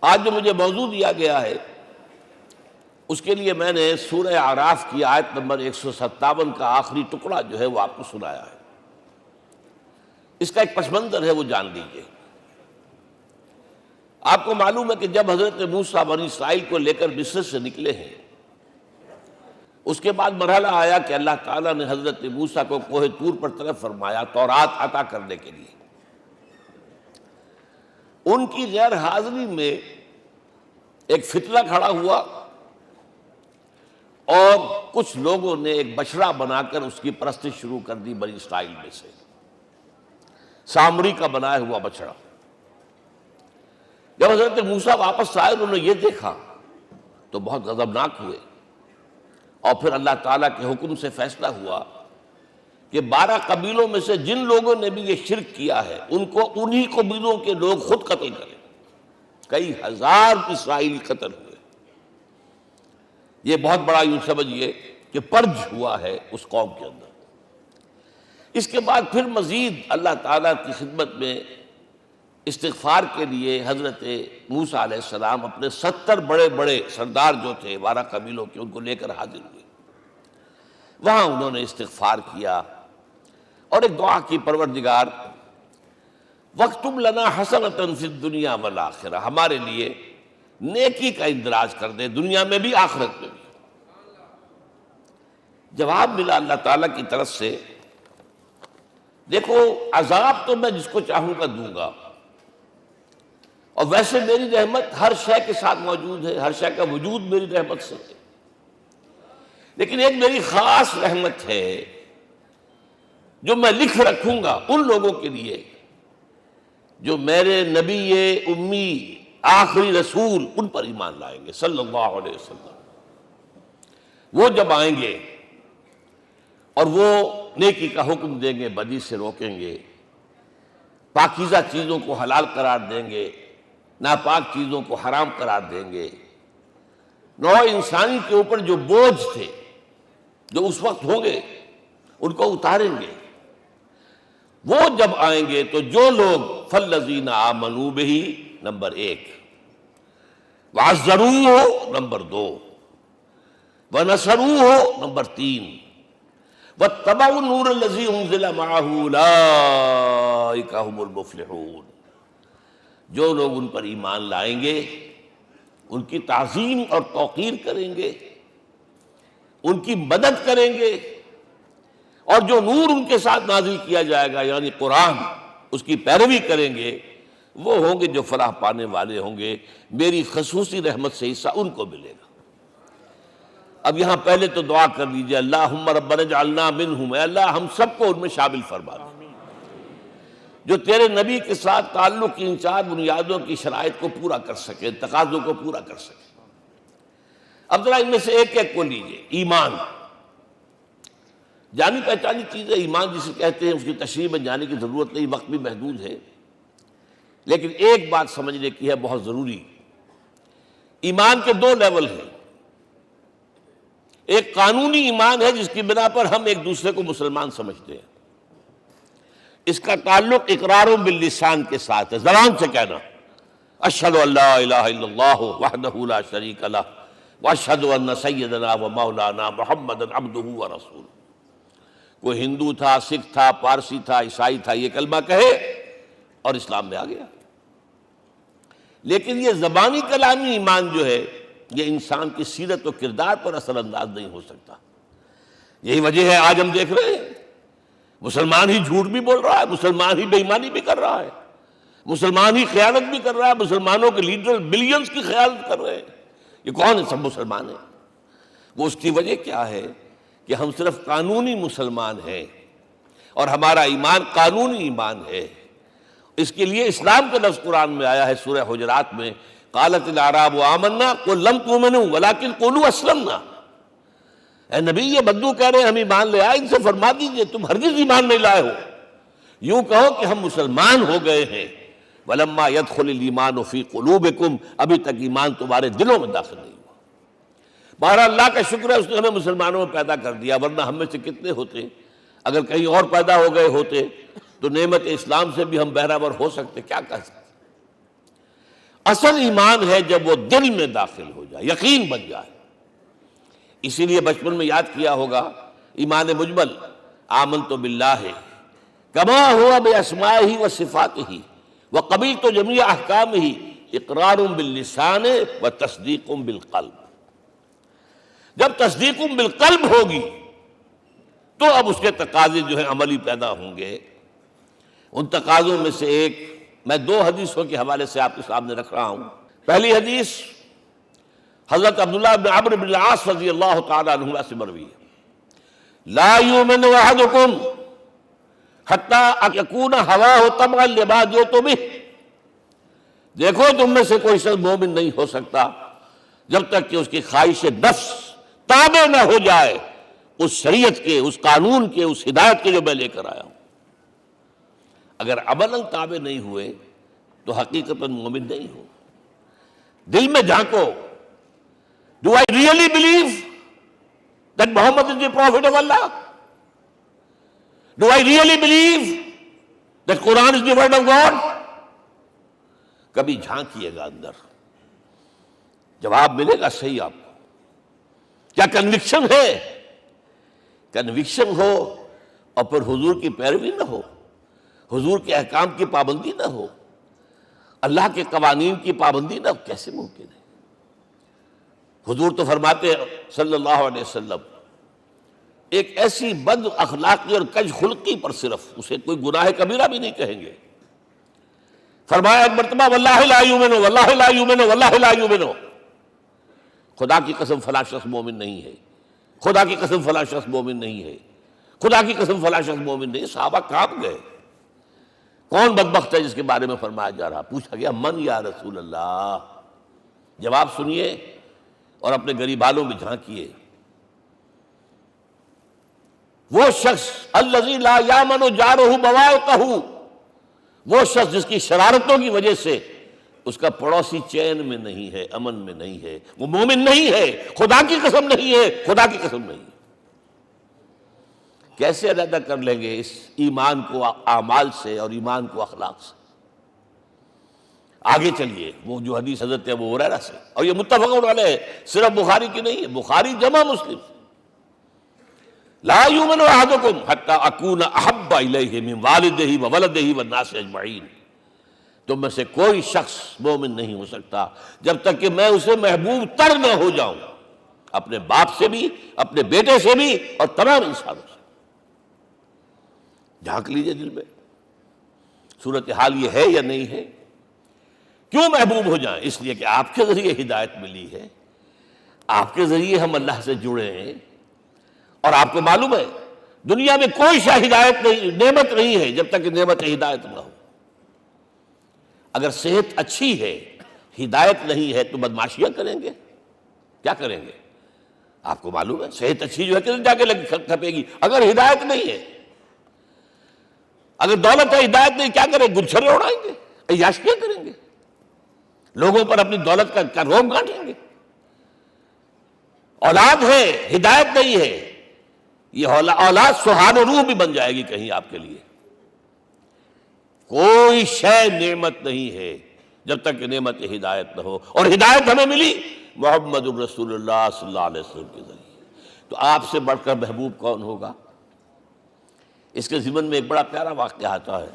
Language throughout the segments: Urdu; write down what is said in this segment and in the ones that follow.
آج جو مجھے موضوع دیا گیا ہے اس کے لیے میں نے سورہ اعراف کی آیت نمبر 157 کا آخری ٹکڑا جو ہے وہ آپ کو سنایا ہے۔ اس کا ایک پس منظر ہے، وہ جان لیجیے۔ آپ کو معلوم ہے کہ جب حضرت موسیٰ بنی اسرائیل کو لے کر مصر سے نکلے ہیں، اس کے بعد مرحلہ آیا کہ اللہ تعالیٰ نے حضرت موسیٰ کو کوہ طور پر طلب فرمایا تورات عطا کرنے کے لیے۔ ان کی غیر حاضری میں ایک فتنہ کھڑا ہوا اور کچھ لوگوں نے ایک بچڑا بنا کر اس کی پرستش شروع کر دی بنی اسرائیل میں سے، سامری کا بنایا ہوا بچڑا۔ جب حضرت موسیٰ واپس آئے انہوں نے یہ دیکھا تو بہت غضبناک ہوئے، اور پھر اللہ تعالیٰ کے حکم سے فیصلہ ہوا کہ 12 قبیلوں میں سے جن لوگوں نے بھی یہ شرک کیا ہے ان کو انہی قبیلوں کے لوگ خود قتل کریں۔ کئی ہزار اسرائیلی قتل ہوئے۔ یہ بہت بڑا یوں سمجھیے کہ پرج ہوا ہے اس قوم کے اندر۔ اس کے بعد پھر مزید اللہ تعالیٰ کی خدمت میں استغفار کے لیے حضرت موسیٰ علیہ السلام اپنے 70 بڑے بڑے سردار جو تھے 12 قبیلوں کے، ان کو لے کر حاضر ہوئے۔ وہاں انہوں نے استغفار کیا اور ایک دعا کی، پروردگار وَاكْتُبْ لَنَا حَسَنَةً فِي الدُّنْيَا وَالْآخِرَةِ، ہمارے لیے نیکی کا اندراج کر دے، دنیا میں بھی آخرت میں بھی۔ جواب ملا اللہ تعالیٰ کی طرف سے، دیکھو عذاب تو میں جس کو چاہوں گا دوں گا، اور ویسے میری رحمت ہر شے کے ساتھ موجود ہے، ہر شے کا وجود میری رحمت سے ہے، لیکن ایک میری خاص رحمت ہے جو میں لکھ رکھوں گا ان لوگوں کے لیے جو میرے نبی امی آخری رسول ان پر ایمان لائیں گے صلی اللہ علیہ وسلم۔ وہ جب آئیں گے اور وہ نیکی کا حکم دیں گے، بدی سے روکیں گے، پاکیزہ چیزوں کو حلال قرار دیں گے، ناپاک چیزوں کو حرام قرار دیں گے، نوع انسانی کے اوپر جو بوجھ تھے جو اس وقت ہوں گے ان کو اتاریں گے۔ وہ جب آئیں گے تو جو لوگ فَالَّذِينَ آمَنُوا بِهِ نمبر 1، وَعَزَّرُوهُ نمبر 2، وَنَصَرُوهُ نمبر 3، وَاتَّبَعُوا النُّورَ الَّذِي أُنزِلَ مَعَهُ أُولَٰئِكَ هُمُ الْمُفْلِحُونَ۔ جو لوگ ان پر ایمان لائیں گے، ان کی تعظیم اور توقیر کریں گے، ان کی مدد کریں گے، اور جو نور ان کے ساتھ نازل کیا جائے گا یعنی قرآن، اس کی پیروی کریں گے، وہ ہوں گے جو فلاح پانے والے ہوں گے، میری خصوصی رحمت سے حصہ ان کو ملے گا۔ اب یہاں پہلے تو دعا کر لیجئے، اللہم ربنا اجعلنا منہم، اے اللہ ہم سب کو ان میں شامل فرما دے جو تیرے نبی کے ساتھ تعلق کی ان 4 بنیادوں کی شرائط کو پورا کر سکے، تقاضوں کو پورا کر سکے۔ اب ذرا ان میں سے ایک ایک کو لیجئے۔ ایمان جانی پہچانی چیز ہے، ایمان جسے کہتے ہیں، اس کی تشریح میں جانے کی ضرورت نہیں، وقت بھی محدود ہے، لیکن ایک بات سمجھنے کی ہے بہت ضروری۔ ایمان کے 2 لیول ہیں۔ ایک قانونی ایمان ہے جس کی بنا پر ہم ایک دوسرے کو مسلمان سمجھتے ہیں، اس کا تعلق اقرار باللسان کے ساتھ ہے، زبان سے کہنا اشہد ان لا الہ الا اللہ وحدہ لا شریک لہ واشہد ان سیدنا و مولانا محمدا عبدہ ورسولہ۔ کوئی ہندو تھا، سکھ تھا، پارسی تھا، عیسائی تھا، یہ کلمہ کہے اور اسلام میں آ گیا۔ لیکن یہ زبانی کلامی ایمان جو ہے یہ انسان کی سیرت و کردار پر اثر انداز نہیں ہو سکتا۔ یہی وجہ ہے آج ہم دیکھ رہے ہیں مسلمان ہی جھوٹ بھی بول رہا ہے، مسلمان ہی بے ایمانی بھی کر رہا ہے، مسلمان ہی خیانت بھی کر رہا ہے، مسلمانوں کے لیڈر بلینز کی خیانت کر رہے ہیں۔ یہ کون ہے؟ سب مسلمان ہیں۔ وہ اس کی وجہ کیا ہے کہ ہم صرف قانونی مسلمان ہیں اور ہمارا ایمان قانونی ایمان ہے۔ اس کے لیے اسلام کا لفظ قرآن میں آیا ہے سورہ حجرات میں، قالت الاعراب آمنا قل لم تؤمنوا ولکن قولوا اسلمنا۔ اے نبی یہ بدو کہہ رہے ہیں ہم ایمان لے آئے، ان سے فرما دیجئے تم ہرگز ایمان نہیں لائے ہو، یوں کہو کہ ہم مسلمان ہو گئے ہیں۔ ولما يدخل الایمان فی قلوبکم، ابھی تک ایمان تمہارے دلوں میں داخل نہیں ہوا۔ بہرحال اللہ کا شکر ہے اس نے ہمیں مسلمانوں میں پیدا کر دیا، ورنہ ہم میں سے کتنے ہوتے اگر کہیں اور پیدا ہو گئے ہوتے تو نعمت اسلام سے بھی ہم بہرہ ور ہو سکتے، کیا کہہ سکتے۔ اصل ایمان ہے جب وہ دل میں داخل ہو جائے، یقین بن جائے۔ اسی لیے بچپن میں یاد کیا ہوگا ایمان مجمل، آمنت باللہ کما ہوا باسمائہ و صفاتہ وقبلت جمیع احکامہ اقرار باللسان و تصدیق بالقلب۔ جب تصدیق بالقلب ہوگی تو اب اس کے تقاضے جو ہیں عملی پیدا ہوں گے۔ ان تقاضوں میں سے ایک میں 2 حدیثوں کے حوالے سے آپ کے سامنے رکھ رہا ہوں۔ پہلی حدیث حضرت عبداللہ بن عمرو بن العاص رضی اللہ تعالی عنہما سے مروی ہے، لا یؤمن احدکم حتی یکون ہواہ طبعا لما جئت بہ۔ دیکھو تم میں سے کوئی شخص مومن نہیں ہو سکتا جب تک کہ اس کی خواہش نفس تابع نہ ہو جائے اس شریعت کے، اس قانون کے، اس ہدایت کے جو میں لے کر آیا ہوں۔ اگر عملاً تابع نہیں ہوئے تو حقیقتاً مومن نہیں ہو۔ دل میں جھانکو، Do I really believe that Muhammad is the prophet of Allah? Do I really believe that Quran is the word of God? کبھی جھانکیے گا اندر، جواب ملے گا صحیح آپ کو۔ کیا کنوکشن ہے؟ کنوکشن ہو اور پھر حضور کی پیروی نہ ہو، حضور کے احکام کی پابندی نہ ہو، اللہ کے قوانین کی پابندی نہ ہو، کیسے ممکن ہے؟ حضور تو فرماتے ہیں صلی اللہ علیہ وسلم، ایک ایسی بد اخلاقی اور کج خلقی پر صرف اسے کوئی گناہ کبیرہ بھی نہیں کہیں گے۔ فرمایا ایک مرتبہ واللہ لا یؤمن، واللہ لا یؤمن، واللہ لا یؤمن، خدا کی قسم فلاں شخص مومن نہیں ہے، خدا کی قسم فلاں شخص مومن نہیں ہے، خدا کی قسم فلاں شخص مومن نہیں۔ صحابہ کانپ گئے، کون بدبخت ہے جس کے بارے میں فرمایا جا رہا؟ پوچھا گیا من یا رسول اللہ؟ جواب سنیے اور اپنے غریب حالوں میں جھانکیے۔ وہ شخص الذی لا یامن جارہ بوائقہ، وہ شخص جس کی شرارتوں کی وجہ سے اس کا پڑوسی چین میں نہیں ہے، امن میں نہیں ہے، وہ مومن نہیں ہے، خدا کی قسم نہیں ہے، خدا کی قسم نہیں ہے۔ کیسے علیحدہ کر لیں گے اس ایمان کو اعمال سے اور ایمان کو اخلاق سے؟ آگے چلیے، وہ جو حدیث حضرت ابو ہریرہ سے، اور یہ متفق علیہ ہے، صرف بخاری کی نہیں ہے، بخاری جمع مسلم۔ لا یؤمن احدکم حتی اکون احب الیہ من والدہ وولدہ والناس اجمعین۔ تم میں سے کوئی شخص مومن نہیں ہو سکتا جب تک کہ میں اسے محبوب تر نہ ہو جاؤں، اپنے باپ سے بھی، اپنے بیٹے سے بھی، اور تمام انسانوں سے۔ جھانک لیجئے دل میں، صورتحال یہ ہے یا نہیں ہے؟ کیوں محبوب ہو جائیں؟ اس لیے کہ آپ کے ذریعے ہدایت ملی ہے، آپ کے ذریعے ہم اللہ سے جڑے ہیں، اور آپ کو معلوم ہے دنیا میں کوئی شاہ ہدایت نہیں، نعمت نہیں ہے جب تک کہ نعمت ہدایت نہ ہو۔ اگر صحت اچھی ہے، ہدایت نہیں ہے، تو بدماشیاں کریں گے، کیا کریں گے؟ آپ کو معلوم ہے صحت اچھی جو ہے کہ جا کے کھپے گی، اگر ہدایت نہیں ہے۔ اگر دولت ہے، ہدایت نہیں، کیا کریں؟ گلچھرے اڑائیں گے، عیاشیاں کریں گے، لوگوں پر اپنی دولت کا روب گانٹیں گے۔ اولاد ہے، ہدایت نہیں ہے، یہ اولاد سہان و روح بھی بن جائے گی کہیں آپ کے لیے۔ کوئی شے نعمت نہیں ہے جب تک کہ نعمت ہدایت نہ ہو، اور ہدایت ہمیں ملی محمد الرسول اللہ صلی اللہ علیہ وسلم کے ذریعے۔ تو آپ سے بڑھ کر محبوب کون ہوگا؟ اس کے ضمن میں ایک بڑا پیارا واقعہ آتا ہے۔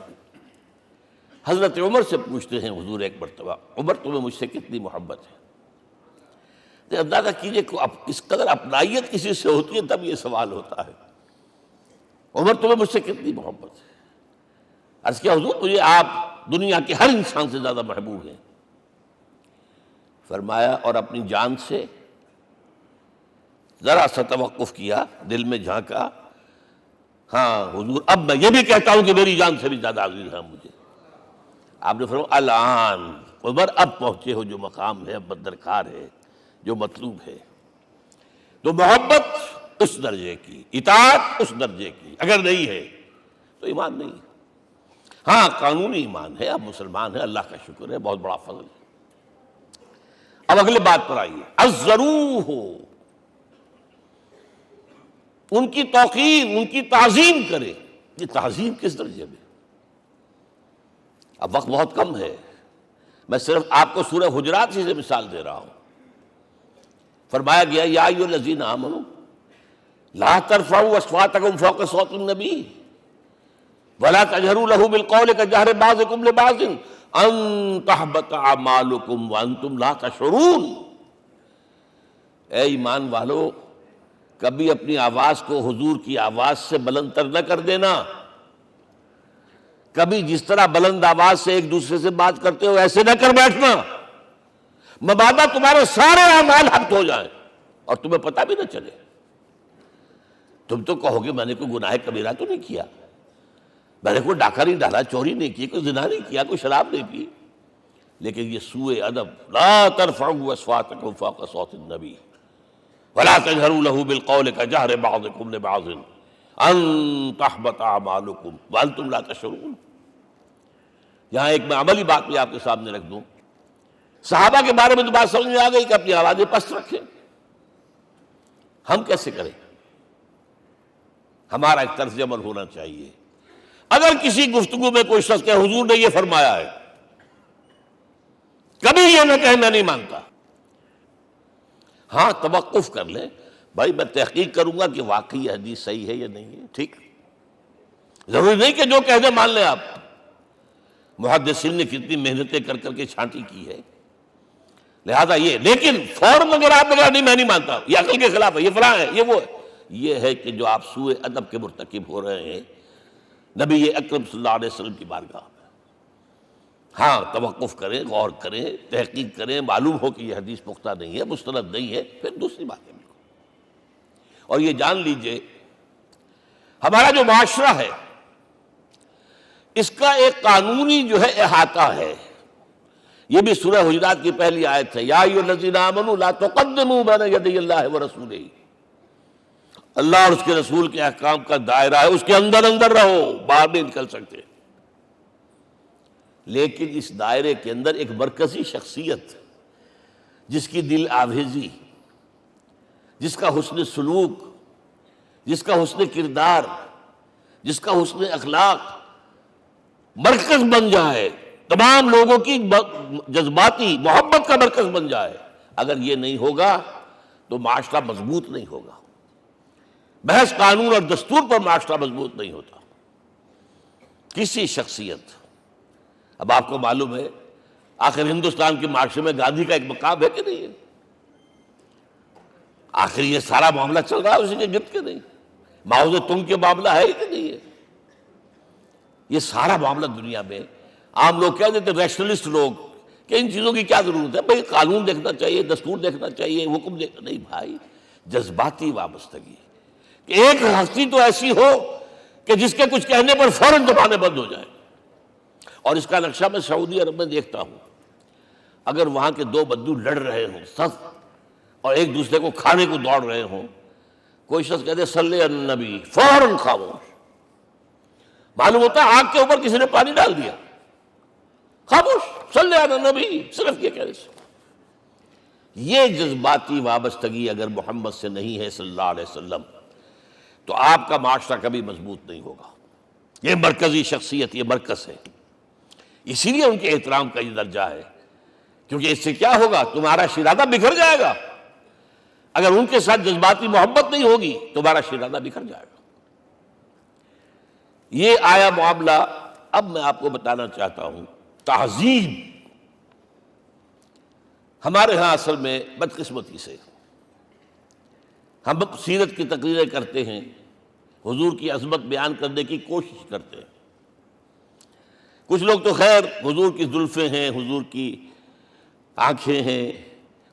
حضرت عمر سے پوچھتے ہیں حضور ایک مرتبہ، عمر تمہیں مجھ سے کتنی محبت ہے؟ اندازہ کیجئے کہ اس قدر اپنائیت کسی سے ہوتی ہے تب یہ سوال ہوتا ہے، عمر تمہیں مجھ سے کتنی محبت ہے؟ عرض کیا حضور مجھے آپ دنیا کے ہر انسان سے زیادہ محبوب ہیں۔ فرمایا اور اپنی جان سے؟ ذرا سا توقف کیا، دل میں جھانکا، ہاں حضور اب میں یہ بھی کہتا ہوں کہ میری جان سے بھی زیادہ عزیز ہے مجھے۔ آپ نے فرمایا الان عمر اب پہنچے ہو جو مقام ہے، اب درکار ہے، جو مطلوب ہے۔ تو محبت اس درجے کی، اطاعت اس درجے کی اگر نہیں ہے تو ایمان نہیں ہے۔ ہاں قانونی ایمان ہے، اب مسلمان ہے، اللہ کا شکر ہے، بہت بڑا فضل ہے۔ اب اگلے بات پر آئیے، الضروح، ان کی توقیر، ان کی تعظیم کرے۔ یہ تعظیم کس درجے میں؟ اب وقت بہت کم ہے، میں صرف آپ کو سورہ حجرات سے مثال دے رہا ہوں. فرمایا گیا یا ایھا الذین آمنوا لا ترفعوا اصواتکم فوق صوت النبی ولا تجہروا لہ بالقول کجہر بعضکم لبعض ان تحبط اعمالکم وانتم لا تشعرون. اے ایمان والو، کبھی اپنی آواز کو حضور کی آواز سے بلند تر نہ کر دینا. کبھی جس طرح بلند آواز سے ایک دوسرے سے بات کرتے ہو ایسے نہ کر بیٹھنا، مبادا تمہارے سارے اعمال حق ہو جائیں اور تمہیں پتہ بھی نہ چلے. تم تو کہو گے میں نے کوئی گناہ کبیرہ تو نہیں کیا، میں نے کوئی ڈاکہ نہیں ڈالا، چوری نہیں کی، کوئی زنا نہیں کیا، کوئی شراب نہیں پی، لیکن یہ سوء ادب لا ترفعوا اصواتکم فوق صوت النبی ولا تجہروا لہ بالقول کجہر بعضکم لبعض ان تحبط اعمالکم وانتم لا تشعرون. یہاں ایک میں عملی بات بھی آپ کے سامنے رکھ دوں. صحابہ کے بارے میں تو بات سمجھ میں آ گئی کہ اپنی آوازیں پست رکھیں. ہم کیسے کریں؟ ہمارا ایک طرز عمل ہونا چاہیے. اگر کسی گفتگو میں کوئی شخص کہ حضور نے یہ فرمایا ہے، کبھی یہ نہ کہے میں نہیں مانتا. ہاں توقف کر لیں، بھائی میں تحقیق کروں گا کہ واقعی یہ حدیث صحیح ہے یا نہیں ہے. ٹھیک، ضروری نہیں کہ جو کہہ دے مان لیں آپ. محدثین نے کتنی محنتیں کر کر کے چھانٹی کی ہے، لہذا یہ. لیکن فوراً اگر آپ لگا نہیں میں نہیں مانتا، یہ عقل کے خلاف ہے، یہ فلاں ہے، یہ وہ ہے، یہ ہے کہ جو آپ سوء ادب کے مرتکب ہو رہے ہیں نبی اکرم صلی اللہ علیہ وسلم کی بارگاہ میں. ہاں توقف کریں، غور کریں، تحقیق کریں، معلوم ہو کہ یہ حدیث پختہ نہیں ہے، مستند نہیں ہے، پھر دوسری بات ہے. اور یہ جان لیجئے ہمارا جو معاشرہ ہے اس کا ایک قانونی جو ہے احاطہ ہے. یہ بھی سورہ حجرات کی پہلی آیت ہے، یا ایھا الذین آمنوا لا تقدموا بین یدی اللہ ورسولہ. اللہ اور اس کے رسول کے احکام کا دائرہ ہے، اس کے اندر اندر رہو، باہر نہیں نکل سکتے. لیکن اس دائرے کے اندر ایک مرکزی شخصیت جس کی دل آویزی، جس کا حسن سلوک، جس کا حسن کردار، جس کا حسن اخلاق مرکز بن جائے، تمام لوگوں کی جذباتی محبت کا مرکز بن جائے، اگر یہ نہیں ہوگا تو معاشرہ مضبوط نہیں ہوگا. محض قانون اور دستور پر معاشرہ مضبوط نہیں ہوتا. کسی شخصیت، اب آپ کو معلوم ہے آخر ہندوستان کے معاشرے میں گاندھی کا ایک مقام ہے کہ نہیں ہے؟ آخر یہ سارا معاملہ چل رہا ہے اسی کے گرد کے نہیں؟ ماؤ زے تنگ کے معاملہ ہے کہ نہیں ہے؟ یہ سارا معاملہ دنیا میں عام لوگ کہہ دیتے، ریشنلسٹ لوگ، کہ ان چیزوں کی کیا ضرورت ہے؟ بھائی قانون دیکھنا چاہیے، دستور دیکھنا چاہیے، حکم دیکھنا نہیں. بھائی جذباتی وابستگی، کہ ایک ہستی تو ایسی ہو کہ جس کے کچھ کہنے پر فوراً زبانیں بند ہو جائیں. اور اس کا نقشہ میں سعودی عرب میں دیکھتا ہوں، اگر وہاں کے دو بدو لڑ رہے ہوں صف اور ایک دوسرے کو کھانے کو دوڑ رہے ہوں، کوئی شخص کہتے صلی علی النبی، فوراً خاموش. معلوم ہوتا ہے آگ کے اوپر کسی نے پانی ڈال دیا، خاموش، صلی علی النبی، صرف یہ کہنے سے. یہ جذباتی وابستگی اگر محمد سے نہیں ہے صلی اللہ علیہ وسلم تو آپ کا معاشرہ کبھی مضبوط نہیں ہوگا. یہ مرکزی شخصیت، یہ مرکز ہے. اسی لیے ان کے احترام کا یہ درجہ ہے، کیونکہ اس سے کیا ہوگا؟ تمہارا شیرازہ بکھر جائے گا. اگر ان کے ساتھ جذباتی محبت نہیں ہوگی تمہارا شیرازہ بکھر جائے گا. یہ آیا معاملہ. اب میں آپ کو بتانا چاہتا ہوں تہذیب. ہمارے ہاں اصل میں بدقسمتی سے ہم سیرت کی تقریریں کرتے ہیں، حضور کی عظمت بیان کرنے کی کوشش کرتے ہیں. کچھ لوگ تو خیر حضور کی زلفیں ہیں، حضور کی آنکھیں ہیں،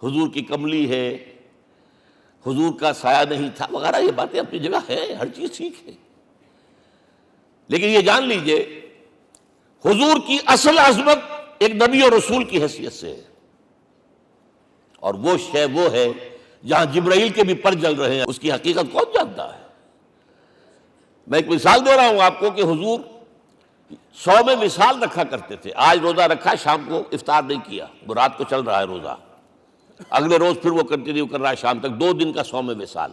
حضور کی کملی ہے، حضور کا سایہ نہیں تھا وغیرہ، یہ باتیں اپنی جگہ ہیں، ہر چیز ٹھیک ہے. لیکن یہ جان لیجئے حضور کی اصل عظمت ایک نبی اور رسول کی حیثیت سے ہے، اور وہ شے وہ ہے جہاں جبرائیل کے بھی پر جل رہے ہیں. اس کی حقیقت کون جانتا ہے؟ میں ایک مثال دے رہا ہوں آپ کو کہ حضور 100 میں مثال رکھا کرتے تھے. آج روزہ رکھا، شام کو افطار نہیں کیا، وہ رات کو چل رہا ہے روزہ، اگلے روز پھر وہ کنٹینیو کر رہا ہے شام تک. 2 دن کا 100 میں مثال،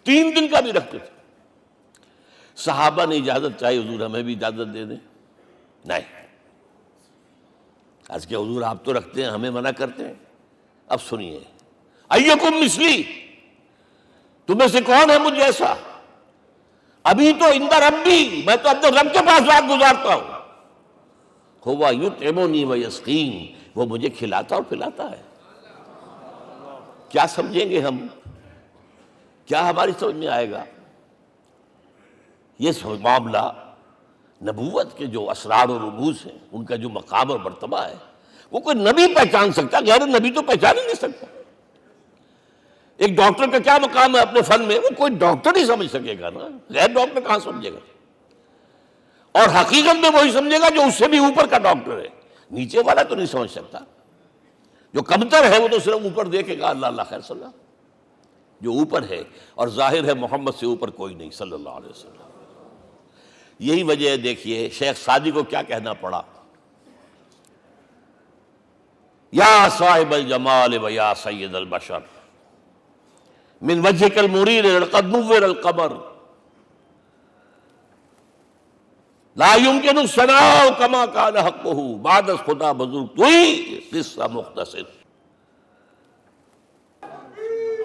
3 دن کا بھی رکھتے تھے. صحابہ نے اجازت چاہی، حضور ہمیں بھی اجازت دے دیں. نہیں، عرض کہ حضور آپ تو رکھتے ہیں، ہمیں منع کرتے ہیں۔ اب سنیے، ایکم مثلی، تمہیں سے کون ہے مجھ جیسا؟ ابھی تو عند ربی، میں تو اپنے رب کے پاس رات گزارتا ہوں۔ ہوا یطعمنی ویسقین، وہ مجھے کھلاتا اور پلاتا ہے۔ کیا سمجھیں گے ہم؟ کیا ہماری سمجھ میں آئے گا؟ یہ معاملہ نبوت کے جو اسرار و رموز ہیں، ان کا جو مقام اور مرتبہ ہے، وہ کوئی نبی پہچان سکتا، غیر نبی تو پہچان ہی نہیں سکتا۔ ایک ڈاکٹر کا کیا مقام ہے اپنے فن میں، وہ کوئی ڈاکٹر ہی سمجھ سکے گا نا، غیر ڈاکٹر کہاں سمجھے گا؟ اور حقیقت میں وہی سمجھے گا جو اس سے بھی اوپر کا ڈاکٹر ہے، نیچے والا تو نہیں سمجھ سکتا۔ جو کمتر ہے وہ تو صرف اوپر دیکھے گا، اللہ اللہ خیر صلی اللہ۔ جو اوپر ہے اور ظاہر ہے محمد سے اوپر کوئی نہیں صلی اللہ علیہ وسلم۔ یہی وجہ ہے، دیکھیے شیخ سعدی کو کیا کہنا پڑا، یا صاحب الجمال و یا سید البشر من وجهك المرير قد نور القمر لا يمكن الثناء كما كان حقه بعد از خدا بزرگ توئی قصہ مختصر۔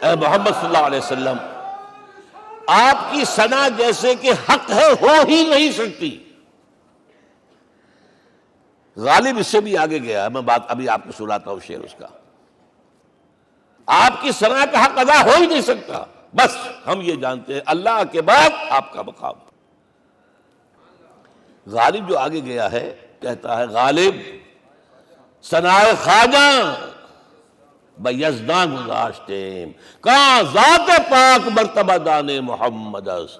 اے محمد صلی اللہ علیہ وسلم، آپ کی ثنا جیسے کہ حق ہے ہو ہی نہیں سکتی۔ غالب اس سے بھی آگے گیا ہے، میں بات ابھی آپ کو سناتا ہوں شعر اس کا۔ آپ کی ثنا کا حق ادا ہو ہی نہیں سکتا، بس ہم یہ جانتے ہیں اللہ کے بعد آپ کا مقام۔ غالب جو آگے گیا ہے کہتا ہے، غالب ثنا خواجہ بیزداں گزاشتیم کہاں ذات پاک مرتبہ دان محمد است۔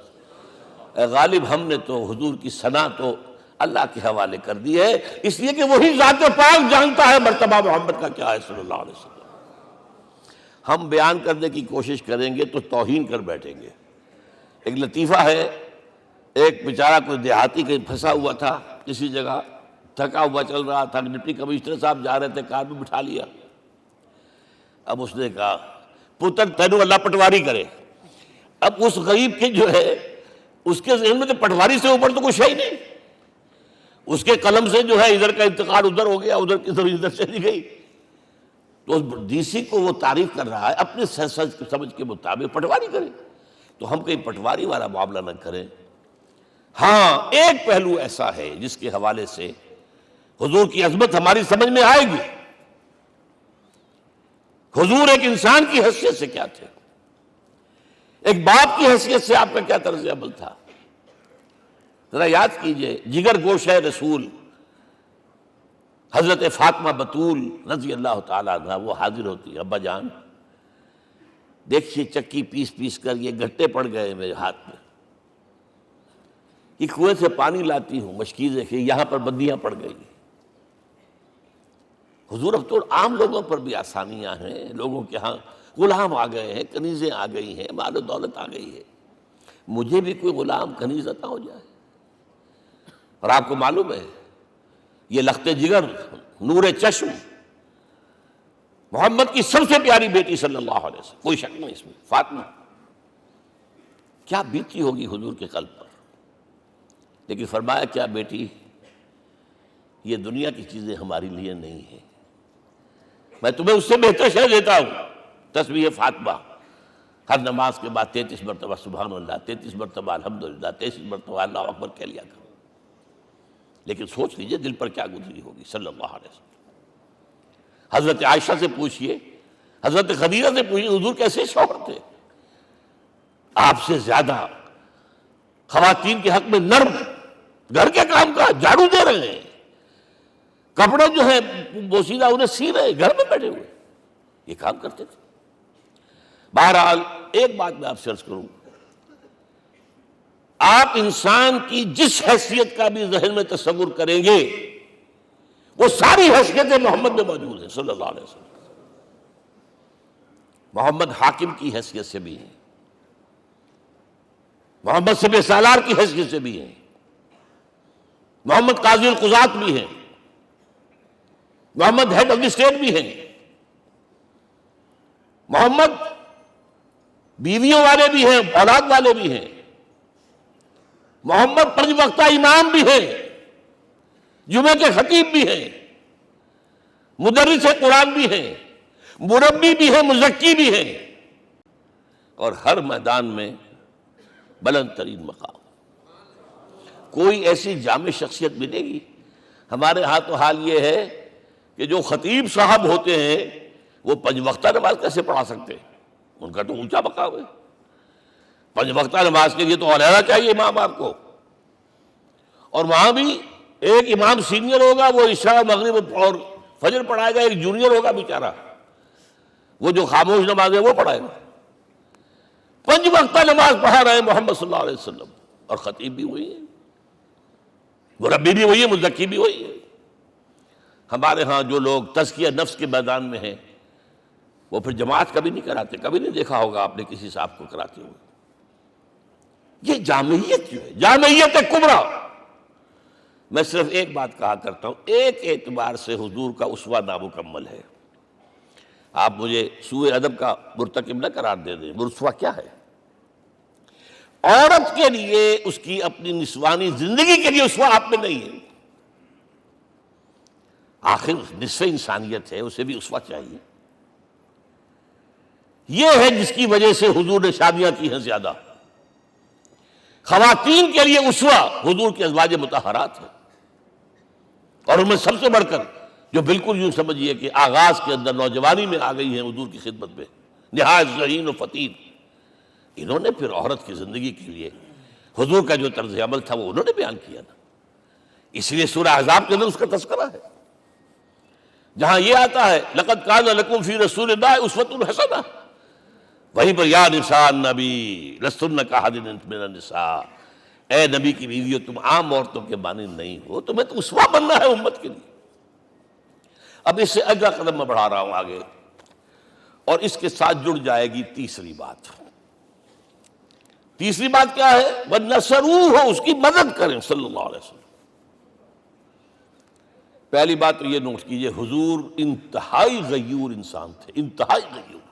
اے غالب ہم نے تو حضور کی ثنا تو اللہ کے حوالے کر دی ہے، اس لیے کہ وہی ذات پاک جانتا ہے مرتبہ محمد کا کیا ہے صلی اللہ علیہ وسلم۔ ہم بیان کرنے کی کوشش کریں گے تو توہین کر بیٹھیں گے۔ ایک لطیفہ ہے، ایک بیچارہ کوئی دیہاتی کہیں پھنسا ہوا تھا کسی جگہ، تھکا ہوا چل رہا تھا، ڈپٹی کمشنر صاحب جا رہے تھے، کار میں بٹھا لیا۔ اب اس نے کہا، پتر تینوں اللہ پٹواری کرے۔ اب اس غریب کے جو ہے اس کے ذہن میں تو پٹواری سے اوپر تو کچھ ہے ہی نہیں، اس کے قلم سے جو ہے ادھر کا انتقال ادھر ہو گیا، ادھر کی ادھر چلی گئی۔ تو اس ڈی سی کو وہ تعریف کر رہا ہے اپنے سمجھ کے مطابق، پٹواری کرے تو ہم کہیں پٹواری والا معاملہ نہ کریں۔ ہاں ایک پہلو ایسا ہے جس کے حوالے سے حضور کی عظمت ہماری سمجھ میں آئے گی۔ حضور ایک انسان کی حیثیت سے کیا تھے، ایک باپ کی حیثیت سے آپ کا کیا طرز عمل تھا۔ ذرا یاد کیجئے، جگر گوشہ رسول حضرت فاطمہ بطول رضی اللہ تعالیٰ عنہ وہ حاضر ہوتی ہے، ابا جان دیکھیے چکی پیس پیس کر یہ گھٹے پڑ گئے میرے ہاتھ میں، یہ کنویں سے پانی لاتی ہوں، مشکیزیں کہ یہاں پر بندیاں پڑ گئی۔ حضور اب تو عام لوگوں پر بھی آسانیاں ہیں، لوگوں کے ہاں غلام آ گئے ہیں، کنیزیں آ گئی ہیں، مال و دولت آ گئی ہے، مجھے بھی کوئی غلام کنیز عطا ہو جائے۔ اور آپ کو معلوم ہے یہ لخت جگر نور چشم محمد کی سب سے پیاری بیٹی صلی اللہ علیہ وسلم، کوئی شک نہیں اس میں، فاطمہ، کیا بیتی ہوگی حضور کے قلب پر۔ لیکن فرمایا، کیا بیٹی یہ دنیا کی چیزیں ہماری لیے نہیں ہیں، میں تمہیں اس سے بہتر شے دیتا ہوں۔ تسبیح فاطمہ ہر نماز کے بعد 33 مرتبہ سبحان اللہ، 33 مرتبہ الحمدللہ، 33 مرتبہ اللہ اکبر کہہ لیا کرو۔ لیکن سوچ لیجئے دل پر کیا گزری ہوگی صلی اللہ علیہ وسلم۔ حضرت عائشہ سے پوچھئے، حضرت خدیجہ سے پوچھئے، حضور کیسے شوہر تھے، آپ سے زیادہ خواتین کے حق میں نرم، گھر کے کام کا جھاڑو دے رہے ہیں، کپڑے جو ہیں بوسیدہ انہیں سی رہے، گھر میں بیٹھے ہوئے یہ کام کرتے تھے۔ بہرحال ایک بات میں آپ سے عرض کروں، آپ انسان کی جس حیثیت کا بھی ذہن میں تصور کریں گے وہ ساری حیثیتیں محمد میں موجود ہیں صلی اللہ علیہ وسلم۔ محمد حاکم کی حیثیت سے بھی ہیں، محمد سپہ سالار کی حیثیت سے بھی ہیں، محمد قاضی القضات بھی ہیں، محمد ہیڈ آف دی اسٹیٹ بھی ہیں، محمد بیویوں والے بھی ہیں، اولاد والے بھی ہیں، محمد 5 وقتہ امام بھی ہیں، جمعہ کے خطیب بھی ہیں، مدرس قرآن بھی ہیں، مربی بھی ہیں، مزکی بھی ہیں، اور ہر میدان میں بلند ترین مقام۔ کوئی ایسی جامع شخصیت ملے گی؟ ہمارے ہاں تو حال یہ ہے کہ جو خطیب صاحب ہوتے ہیں وہ 5 وقتہ نماز کیسے پڑھا سکتے ہیں؟ ان کا تو اونچا مقام ہے۔ 5 وقتہ نماز کے لیے تو علیحدہ چاہیے امام آپ کو، اور وہاں بھی ایک امام سینئر ہوگا، وہ عشاء مغرب اور فجر پڑھائے گا، ایک جونیئر ہوگا بیچارہ، وہ جو خاموش نماز ہے وہ پڑھائے گا۔ 5 وقتہ نماز پڑھا رہے ہیں محمد صلی اللہ علیہ وسلم، اور خطیب بھی وہی ہے، مربی بھی وہی ہے، مزکی بھی وہی ہے۔ ہمارے ہاں جو لوگ تزکیہ نفس کے میدان میں ہیں وہ پھر جماعت کبھی نہیں کراتے، کبھی نہیں دیکھا ہوگا آپ نے کسی صاحب کو کراتے ہوئے۔ یہ جامعیت جو ہے، جامعیت کبریٰ۔ میں صرف ایک بات کہا کرتا ہوں، ایک اعتبار سے حضور کا اسوہ نامکمل ہے۔ آپ مجھے سوء ادب کا مرتکب نہ قرار دے دیں، اسوہ کیا ہے؟ عورت کے لیے اس کی اپنی نسوانی زندگی کے لیے اسوہ آپ میں نہیں ہے۔ آخر نصف انسانیت ہے، اسے بھی اسوہ چاہیے۔ یہ ہے جس کی وجہ سے حضور نے شادیاں کی ہیں زیادہ۔ خواتین کے لیے اسوہ حضور کے ازواج مطہرات ہیں، اور ان میں سب سے بڑھ کر جو بالکل یوں سمجھیے کہ آغاز کے اندر نوجوانی میں آ گئی ہیں حضور کی خدمت میں، نہایت ذہین و فطین، انہوں نے پھر عورت کی زندگی کے لیے حضور کا جو طرز عمل تھا وہ انہوں نے بیان کیا نا۔ اس لیے سورہ احزاب کے اندر اس کا تذکرہ ہے، جہاں یہ آتا ہے لقد کان لکم فی رسول اللہ اسوۃ حسنہ، وہیں پر یا نساء النبی لستن کاحد من النساء، اے نبی کی بیویوں تم عام عورتوں کے مانند نہیں ہو، تمہیں تو اسوہ بننا ہے امت کے لیے۔ اب اس سے اگلا قدم میں بڑھا رہا ہوں آگے، اور اس کے ساتھ جڑ جائے گی تیسری بات۔ تیسری بات کیا ہے؟ وَنَصَرُوهُ، اس کی مدد کریں صلی اللہ علیہ وسلم۔ پہلی بات تو یہ نوٹ کیجئے، حضور انتہائی غیور انسان تھے، انتہائی غیور۔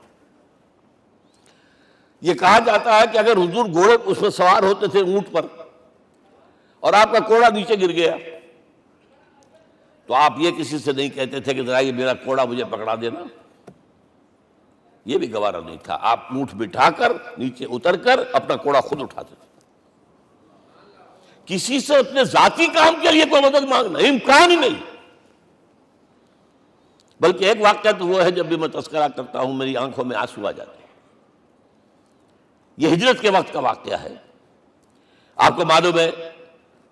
یہ کہا جاتا ہے کہ اگر حضور گھوڑے اس میں سوار ہوتے تھے اونٹ پر، اور آپ کا کوڑا نیچے گر گیا، تو آپ یہ کسی سے نہیں کہتے تھے کہ ذرا یہ میرا کوڑا مجھے پکڑا دینا، یہ بھی گوارا نہیں تھا۔ آپ اونٹ بٹھا کر نیچے اتر کر اپنا کوڑا خود اٹھاتے تھے۔ کسی سے اپنے ذاتی کام کے لیے کوئی مدد مانگنا امکان ہی نہیں۔ بلکہ ایک واقعہ تو وہ ہے جب بھی میں تذکرہ کرتا ہوں میری آنکھوں میں آنسو آ جاتے ہیں۔ یہ ہجرت کے وقت کا واقعہ ہے۔ آپ کو معلوم ہے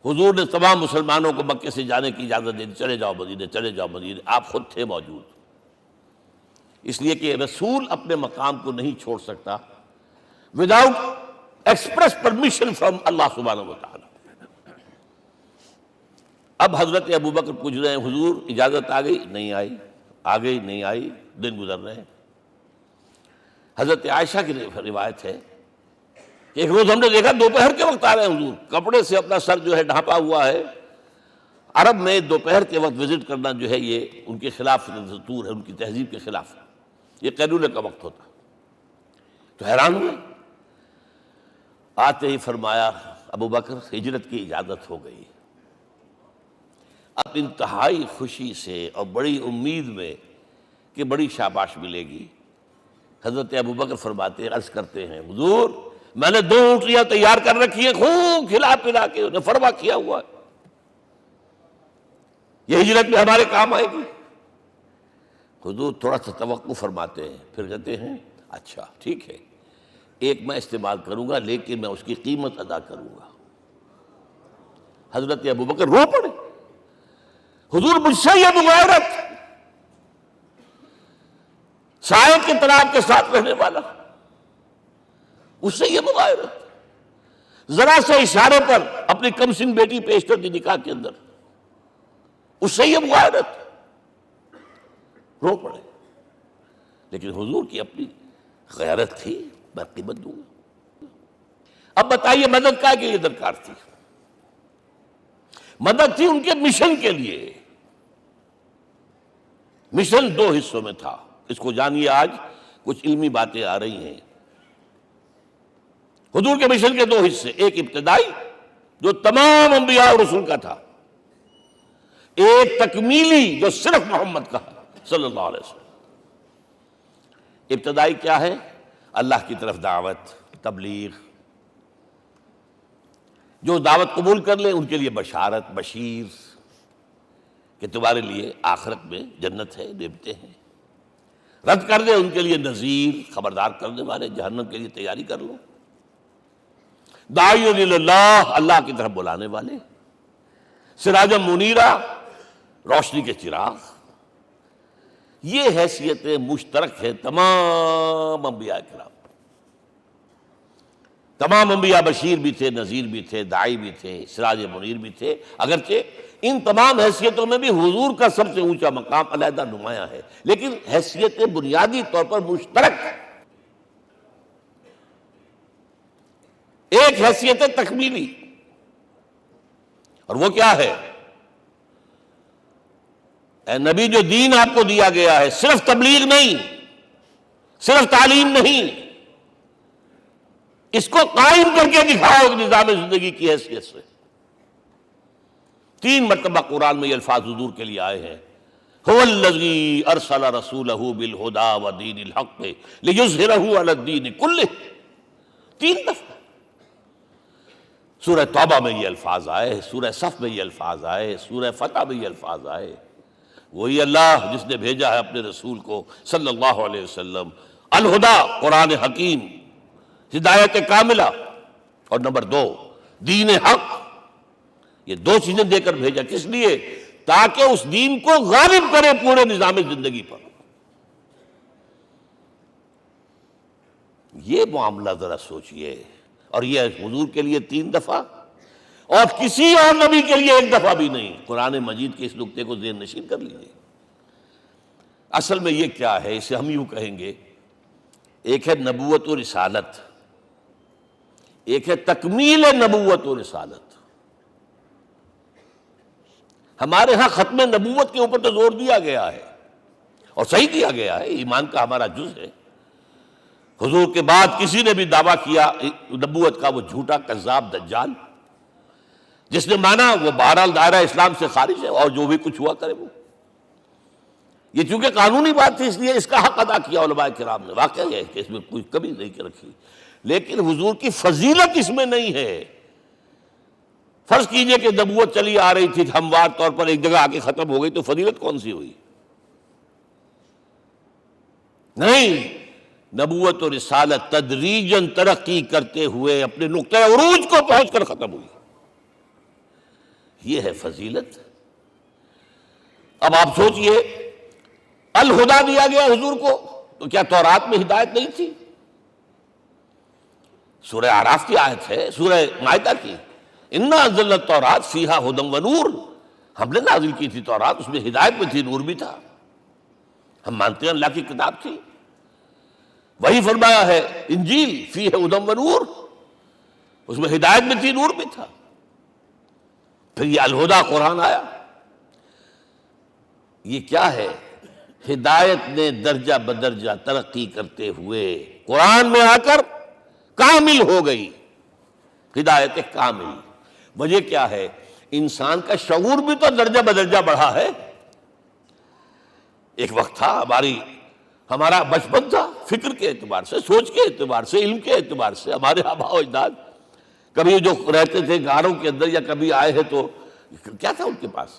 حضور نے تمام مسلمانوں کو مکے سے جانے کی اجازت دے دی، چلے جاؤ مدینے، چلے جاؤ مدینے، آپ خود تھے موجود، اس لیے کہ رسول اپنے مقام کو نہیں چھوڑ سکتا وداؤٹ ایکسپریس پرمیشن فرام اللہ سبحانہ وتعالی۔ اب حضرت ابوبکر پوچھ رہے ہیں حضور اجازت آ گئی؟ نہیں آئی، آ گئی نہیں آئی، دن گزر رہے ہیں۔ حضرت عائشہ کی روایت ہے کہ ایک روز ہم نے دیکھا دوپہر کے وقت آ رہے ہیں حضور، کپڑے سے اپنا سر جو ہے ڈھانپا ہوا ہے۔ عرب میں دوپہر کے وقت وزٹ کرنا جو ہے یہ ان کے خلاف دستور ہے، ان کی تہذیب کے خلاف، یہ قیلولے کا وقت ہوتا۔ تو حیران ہوئے، آتے ہی فرمایا ابوبکر ہجرت کی اجازت ہو گئی۔ اب انتہائی خوشی سے اور بڑی امید میں کہ بڑی شاباش ملے گی، حضرت ابوبکر فرماتے ہیں، عرض کرتے ہیں حضور میں نے 2 اونٹیاں تیار کر رکھی ہیں، خوب کھلا پلا کے انہیں فرما کیا ہوا ہے، یہ ہجرت میں ہمارے کام آئے گی۔ حضور تھوڑا سا توقع فرماتے ہیں، پھر کہتے ہیں اچھا ٹھیک ہے، ایک میں استعمال کروں گا لیکن میں اس کی قیمت ادا کروں گا۔ حضرت ابوبکر رو پڑے، حضور مجھ سے یہ مغایرت، سائے کے تناب کے ساتھ رہنے والا، اس سے یہ مغایرت، ذرا سے اشارے پر اپنی کم سن بیٹی پیش کر دی نکاح کے اندر، اس سے یہ مغایرت، رو پڑے۔ لیکن حضور کی اپنی غیرت تھی، میں قیمت دوں گا۔ اب بتائیے مدد کا کہ یہ درکار تھی؟ مدد تھی ان کے مشن کے لیے۔ مشن 2 حصوں میں تھا، اس کو جانیے، آج کچھ علمی باتیں آ رہی ہیں۔ حضور کے مشن کے 2 حصے، ایک ابتدائی جو تمام انبیاء اور رسول کا تھا، ایک تکمیلی جو صرف محمد کا ہے۔ صلی اللہ علیہ وسلم۔ ابتدائی کیا ہے؟ اللہ کی طرف دعوت، تبلیغ۔ جو دعوت قبول کر لیں ان کے لیے بشارت، بشیر کہ تمہارے لیے آخرت میں جنت ہے، نعمتیں ہیں۔ رد کر دیں ان کے لیے نذیر، خبردار کرنے والے، جہنم کے لیے تیاری کر لو۔ داعی اللہ، اللہ کی طرف بلانے والے، سراجا منیرا، روشنی کے چراغ۔ یہ حیثیت مشترک ہے تمام انبیاء کرام۔ تمام انبیاء بشیر بھی تھے، نذیر بھی تھے، داعی بھی تھے، سراج منیر بھی تھے، اگرچہ ان تمام حیثیتوں میں بھی حضور کا سب سے اونچا مقام علیحدہ نمایاں ہے، لیکن حیثیت بنیادی طور پر مشترک۔ ایک حیثیت تکمیلی، اور وہ کیا ہے؟ اے نبی، جو دین آپ کو دیا گیا ہے صرف تبلیغ نہیں، صرف تعلیم نہیں، اس کو قائم کر کے دکھاؤ نظام زندگی کی حیثیت سے۔ 3 مرتبہ قرآن میں یہ الفاظ حضور کے لیے آئے ہیں، هو الذی ارسل رسولہ بالہدی ودین الحق لیظہرہ علی الدین کلہ۔ 3 دفعہ سورہ توبہ میں یہ الفاظ آئے، سورہ صف میں یہ الفاظ آئے، سورہ فتح میں یہ الفاظ آئے۔ وہی اللہ جس نے بھیجا ہے اپنے رسول کو صلی اللہ علیہ وسلم، الہدا، قرآن حکیم، ہدایت کاملہ، اور نمبر 2 دین حق۔ یہ 2 چیزیں دے کر بھیجا، کس لیے؟ تاکہ اس دین کو غالب کرے پورے نظام زندگی پر۔ یہ معاملہ ذرا سوچئے، اور یہ حضور کے لیے 3 دفعہ، اور کسی اور نبی کے لیے 1 دفعہ بھی نہیں۔ قرآن مجید کے اس نقطے کو ذہن نشین کر لیجیے۔ اصل میں یہ کیا ہے؟ اسے ہم یوں کہیں گے، ایک ہے نبوت و رسالت، ایک ہے تکمیل نبوت و رسالت۔ ہمارے ہاں ختم نبوت کے اوپر تو زور دیا گیا ہے، اور صحیح دیا گیا ہے، ایمان کا ہمارا جز ہے۔ حضور کے بعد کسی نے بھی دعویٰ کیا نبوت کا، وہ جھوٹا، کذاب، دجال۔ جس نے مانا وہ بہرحال دائرہ اسلام سے خارج ہے، اور جو بھی کچھ ہوا کرے وہ۔ یہ چونکہ قانونی بات تھی، اس لیے اس کا حق ادا کیا علماء کرام نے۔ واقعہ ہے کہ اس میں کوئی کمی نہیں رکھی، لیکن حضور کی فضیلت اس میں نہیں ہے۔ فرض کیجئے کہ نبوت چلی آ رہی تھی ہموار طور پر، ایک جگہ آ کے ختم ہو گئی، تو فضیلت کون سی ہوئی؟ نہیں، نبوت و رسالت تدریجاً ترقی کرتے ہوئے اپنے نقطۂ عروج کو پہنچ کر ختم ہوئی۔ یہ ہے فضیلت۔ اب آپ سوچئے، الہدا دیا گیا حضور کو، تو کیا تورات میں ہدایت نہیں تھی؟ سورہ اعراف کی آیت ہے، سورہ مائدہ کی، انا انزلنا التوراۃ فیہا ھدی ونور۔ ہم نے نازل کی تھی تورات، اس میں ہدایت بھی تھی، نور بھی تھا۔ ہم مانتے ہیں اللہ کی کتاب تھی۔ وہی فرمایا ہے انجیل فیہا ھدی ونور، اس میں ہدایت بھی تھی، نور بھی تھا۔ پھر یہ الہدا قرآن آیا۔ یہ کیا ہے؟ ہدایت نے درجہ بدرجہ ترقی کرتے ہوئے قرآن میں آ کر کامل ہو گئی، ہدایت کامل۔ وجہ کیا ہے؟ انسان کا شعور بھی تو درجہ بدرجہ بڑھا ہے۔ ایک وقت تھا ہمارا بچپن تھا، فکر کے اعتبار سے، سوچ کے اعتبار سے، علم کے اعتبار سے، ہمارے آباء و اجداد کبھی جو رہتے تھے غاروں کے اندر یا کبھی آئے ہیں تو کیا تھا ان کے پاس؟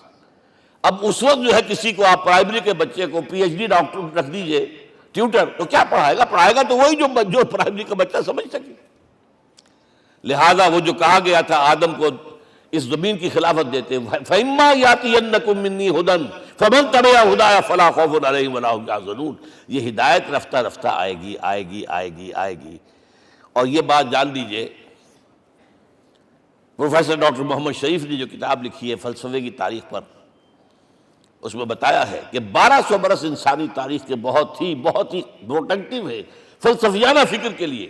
اب اس وقت جو ہے کسی کو آپ پرائمری کے بچے کو پی ایچ ڈی ڈاکٹر رکھ دیجئے ٹیوٹر، تو کیا پڑھائے گا؟ پڑھائے گا تو وہی جو پرائمری کا بچہ سمجھ سکے۔ لہذا وہ جو کہا گیا تھا آدم کو اس زمین کی خلافت دیتے، فَإِمَّا يَأْتِيَنَّكُم مِّنِّي هُدًى فَمَن تَبِعَ هُدَايَ فَلَا خَوْفٌ عَلَيْهِمْ وَلَا هُمْ يَحْزَنُونَ۔ یہ ہدایت رفتہ رفتہ آئے گی، آئے گی، آئے گی، آئے گی۔ اور یہ بات جان لیجئے، پروفیسر ڈاکٹر محمد شریف نے جو کتاب لکھی ہے فلسفے کی تاریخ پر، اس میں بتایا ہے کہ 1200 برس انسانی تاریخ کے بہت ہی پروڈکٹیو ہے فلسفیانہ فکر کے لیے۔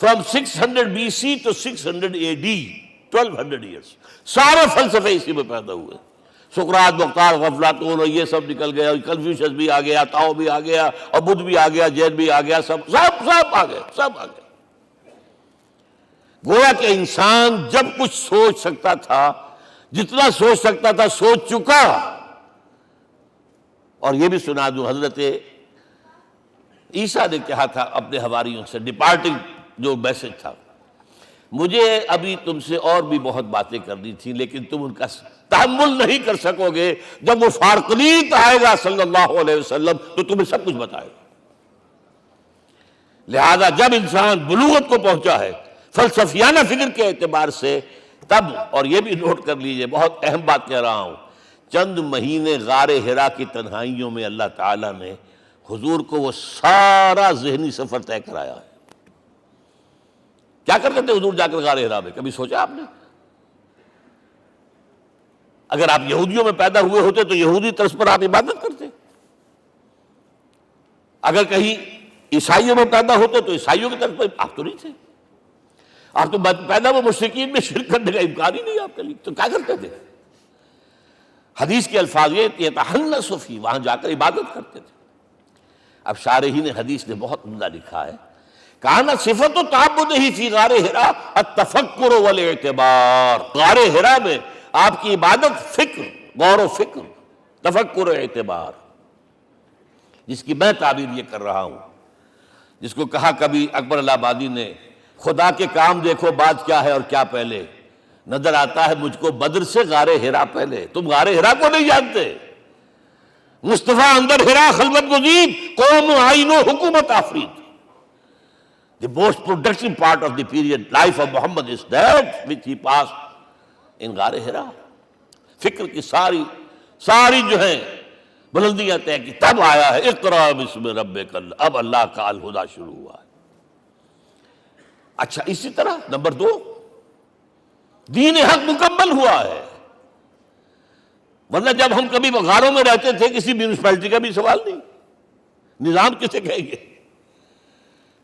From 600 BC to 600 AD 1200 years, سارے فلسفے اسی میں پیدا ہوئے۔ سقراط، مختار، افلاطون، اور یہ سب نکل گیا، کنفیوشس بھی آ گیا، تاؤ بھی آ گیا، اور بدھ بھی آ گیا، جین بھی آ گیا، سب آ گئے، سب آ گئے۔ گویا کہ انسان جب کچھ سوچ سکتا تھا، جتنا سوچ سکتا تھا سوچ چکا، اور یہ بھی سنا دوں، حضرت عیسیٰ نے کہا تھا اپنے حواریوں سے، ڈپارٹنگ جو میسج تھا، مجھے ابھی تم سے اور بھی بہت باتیں کرنی تھی لیکن تم ان کا تحمل نہیں کر سکو گے، جب وہ فارقلیت آئے گا صلی اللہ علیہ وسلم تو تمہیں سب کچھ بتائے گا۔ لہذا جب انسان بلوغت کو پہنچا ہے فلسفیانہ فکر کے اعتبار سے، تب، اور یہ بھی نوٹ کر لیجئے، بہت اہم بات کہہ رہا ہوں، چند مہینے غار حرا کی تنہائیوں میں اللہ تعالیٰ نے حضور کو وہ سارا ذہنی سفر طے کرایا ہے۔ کیا کرتے تھے حضور جا کر غار حرا میں؟ کبھی سوچا آپ نے؟ اگر آپ یہودیوں میں پیدا ہوئے ہوتے تو یہودی طرز پر آپ عبادت کرتے، اگر کہیں عیسائیوں میں پیدا ہوتے تو عیسائیوں کی طرف پر آپ تو نہیں تھے، آپ تو پیدا وہ مشرکین میں شرک کرنے کا امکان ہی نہیں آپ کے لیے، تو کیا کرتے تھے؟ حدیث کے الفاظ یہ تحنث فی، وہاں جا کر عبادت کرتے تھے۔ اب شارحین حدیث نے بہت عمدہ لکھا ہے، کانا صفت تعبدہ فی غار حرا التفکر والاعتبار، غار حرا میں آپ کی عبادت فکر، غور و فکر، تفکر و اعتبار، جس کی میں تعبیر یہ کر رہا ہوں، جس کو کہا کبھی اکبر الہ آبادی نے، خدا کے کام دیکھو بعد کیا ہے اور کیا پہلے، نظر آتا ہے مجھ کو بدر سے غار حرا پہلے۔ تم غار حرا کو نہیں جانتے؟ مصطفیٰ اندر حرا خلوت گزید، قوم آئین و حکومت آفرید۔ The most productive part of the period life of Muhammad is that which he passed in غار حرا۔ فکر کی ساری جو ہیں بلندیاں طے کی، تب آیا ہے اقرأ بسم ربک، اب اللہ کا الہدیٰ شروع ہوا ہے۔ اچھا، اسی طرح نمبر 2، دین حق مکمل ہوا ہے۔ ورنہ جب ہم کبھی غاروں میں رہتے تھے کسی میونسپلٹی کا بھی سوال نہیں، نظام کسے کہیں گے؟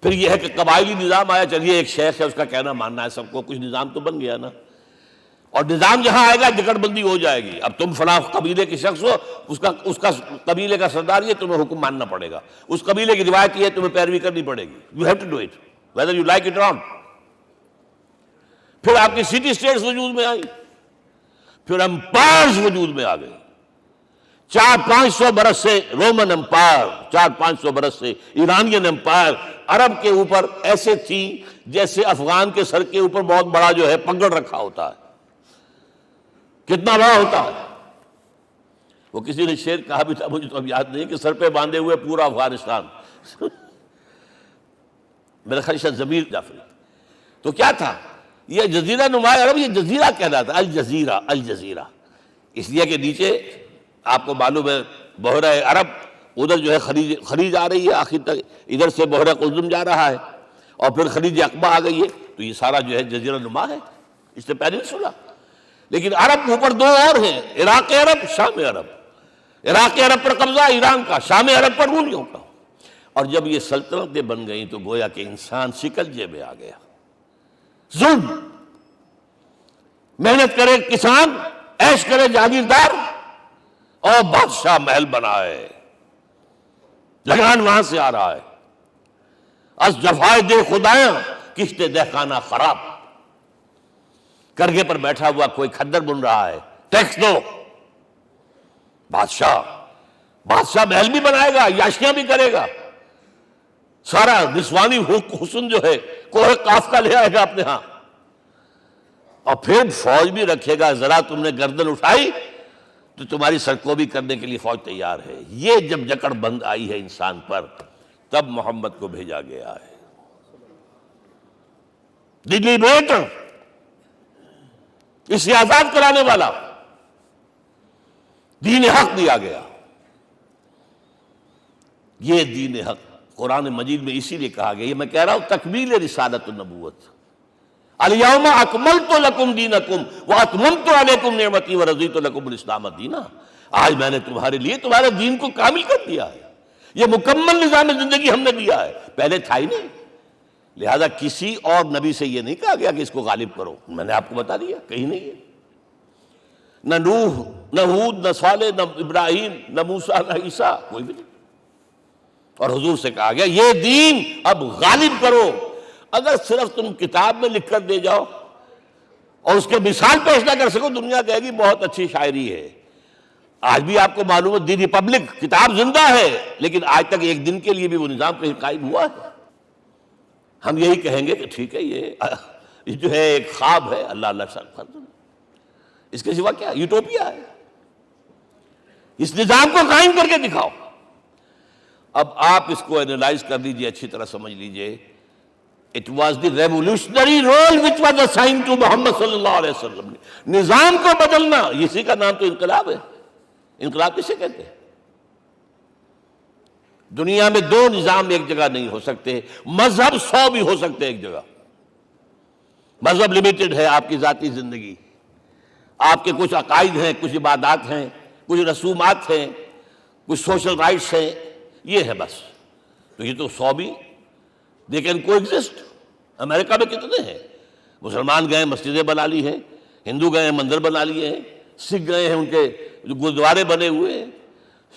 پھر یہ ہے کہ قبائلی نظام آیا، چلیے ایک شیخ ہے اس کا کہنا ماننا ہے سب کو، کچھ نظام تو بن گیا نا، اور نظام جہاں آئے گا جکڑ بندی ہو جائے گی۔ اب تم فلاں قبیلے کے شخص ہو، اس کا قبیلے کا سردار یہ، تمہیں حکم ماننا پڑے گا، اس قبیلے کی روایت یہ ہے، تمہیں پیروی کرنی پڑے گی، you have to do it whether you like it or not۔ پھر آپ کی سٹی اسٹیٹس وجود میں آئی، پھر امپائرز وجود میں آ گئے، 400-500 برس سے رومن امپائر، 400-500 برس سے ایرانین امپائر عرب کے اوپر ایسے تھی جیسے افغان کے سر کے اوپر بہت بڑا جو ہے پگڑ رکھا ہوتا ہے۔ کتنا بڑا ہوتا ہے؟ وہ کسی نے شعر کہا بھی تھا، مجھے تو اب یاد نہیں، کہ سر پہ باندھے ہوئے پورا افغانستان۔ میرا خیال ہے ضمیر جعفری۔ تو کیا تھا یہ جزیرہ نما عرب؟ یہ جزیرہ کہلاتا ہے، الجزیرہ، الجزیرہ، اس لیے کہ نیچے آپ کو معلوم ہے بحیرہ عرب، ادھر جو ہے خلیج آ رہی ہے آخر تک، ادھر سے بحیرہ قلزم جا رہا ہے، اور پھر خلیج عقبہ آ گئی ہے، تو یہ سارا جو ہے جزیرہ نما ہے، اس سے پیننسولا۔ لیکن عرب اوپر 2 اور ہیں، عراق عرب، شام عرب۔ عراق عرب پر قبضہ ایران کا، شام عرب پر رومیوں کا۔ اور جب یہ سلطنتیں بن گئیں تو گویا کہ انسان شکنجے میں آ گیا۔ ظلم، محنت کرے کسان، عیش کرے جاگیردار، اور بادشاہ محل بنائے، لگان وہاں سے آ رہا ہے۔ از جفائے دے خدایاں کشتے دہقانہ خراب، کرگے پر بیٹھا ہوا کوئی کھدر بن رہا ہے، ٹیکس دو۔ بادشاہ محل بھی بنائے گا، یاشیاں بھی کرے گا، سارا نسوانی حسن جو ہے کوہ قاف کا لے آئے گا اپنے ہاں، اور پھر فوج بھی رکھے گا، ذرا تم نے گردن اٹھائی تو تمہاری سرکوبی کرنے کے لیے فوج تیار ہے۔ یہ جب جکڑ بند آئی ہے انسان پر، تب محمد کو بھیجا گیا ہے۔ دی لیبریٹر، اسے آزاد کرانے والا، دین حق دیا گیا۔ یہ دین حق قرآن مجید میں اسی لیے کہا گیا، یہ میں کہہ رہا ہوں تکمیل رسالت النبوت۔ الیوم اکملت لکم دینکم واتممت علیکم نعمتی ورضیت لکم الاسلام دینا۔ آج میں نے تمہارے لیے تمہارے دین کو کامل کر دیا ہے، یہ مکمل نظام زندگی ہم نے دیا ہے، پہلے تھا ہی نہیں۔ لہذا کسی اور نبی سے یہ نہیں کہا گیا کہ اس کو غالب کرو، میں نے آپ کو بتا دیا کہیں نہیں ہے، نہ نوح، نہ ہود، نہ صالح، نہ ابراہیم، نہ موسیٰ، نہ عیسیٰ، کوئی بھی نہیں۔ اور حضور سے کہا گیا یہ دین اب غالب کرو۔ اگر صرف تم کتاب میں لکھ کر دے جاؤ اور اس کے مثال پیش نہ کر سکو، دنیا کہے گی بہت اچھی شاعری ہے، آج بھی آپ کو معلوم ہے دی ریپبلک کتاب زندہ ہے، لیکن آج تک ایک دن کے لیے بھی وہ نظام کہیں قائم ہوا ہے؟ ہم یہی کہیں گے کہ ٹھیک ہے، یہ جو ہے ایک خواب ہے، اللہ اللہ فرض، اس کے سوا کیا یوٹوپیا ہے؟ اس نظام کو قائم کر کے دکھاؤ۔ اب آپ اس کو اینالائز کر لیجئے، اچھی طرح سمجھ لیجئے۔ It was the revolutionary role which was assigned to محمد صلی اللہ علیہ وسلم۔ نظام کو بدلنا، اسی کا نام تو انقلاب ہے۔ انقلاب کسے کہتے ہیں؟ دنیا میں دو نظام ایک جگہ نہیں ہو سکتے، مذہب 100 بھی ہو سکتے ایک جگہ۔ مذہب لمیٹڈ ہے، آپ کی ذاتی زندگی، آپ کے کچھ عقائد ہیں، کچھ عبادات ہیں، کچھ رسومات ہیں، کچھ سوشل رائٹس ہیں، یہ ہے بس۔ تو یہ تو 100 بھی دے کین کو ایگزسٹ۔ امریکہ میں کتنے ہیں؟ مسلمان گئے مسجدیں بنا لی ہیں، ہندو گئے ہیں مندر بنا لیے ہیں، سکھ گئے ہیں ان کے جو گردوارے بنے ہوئے ہیں،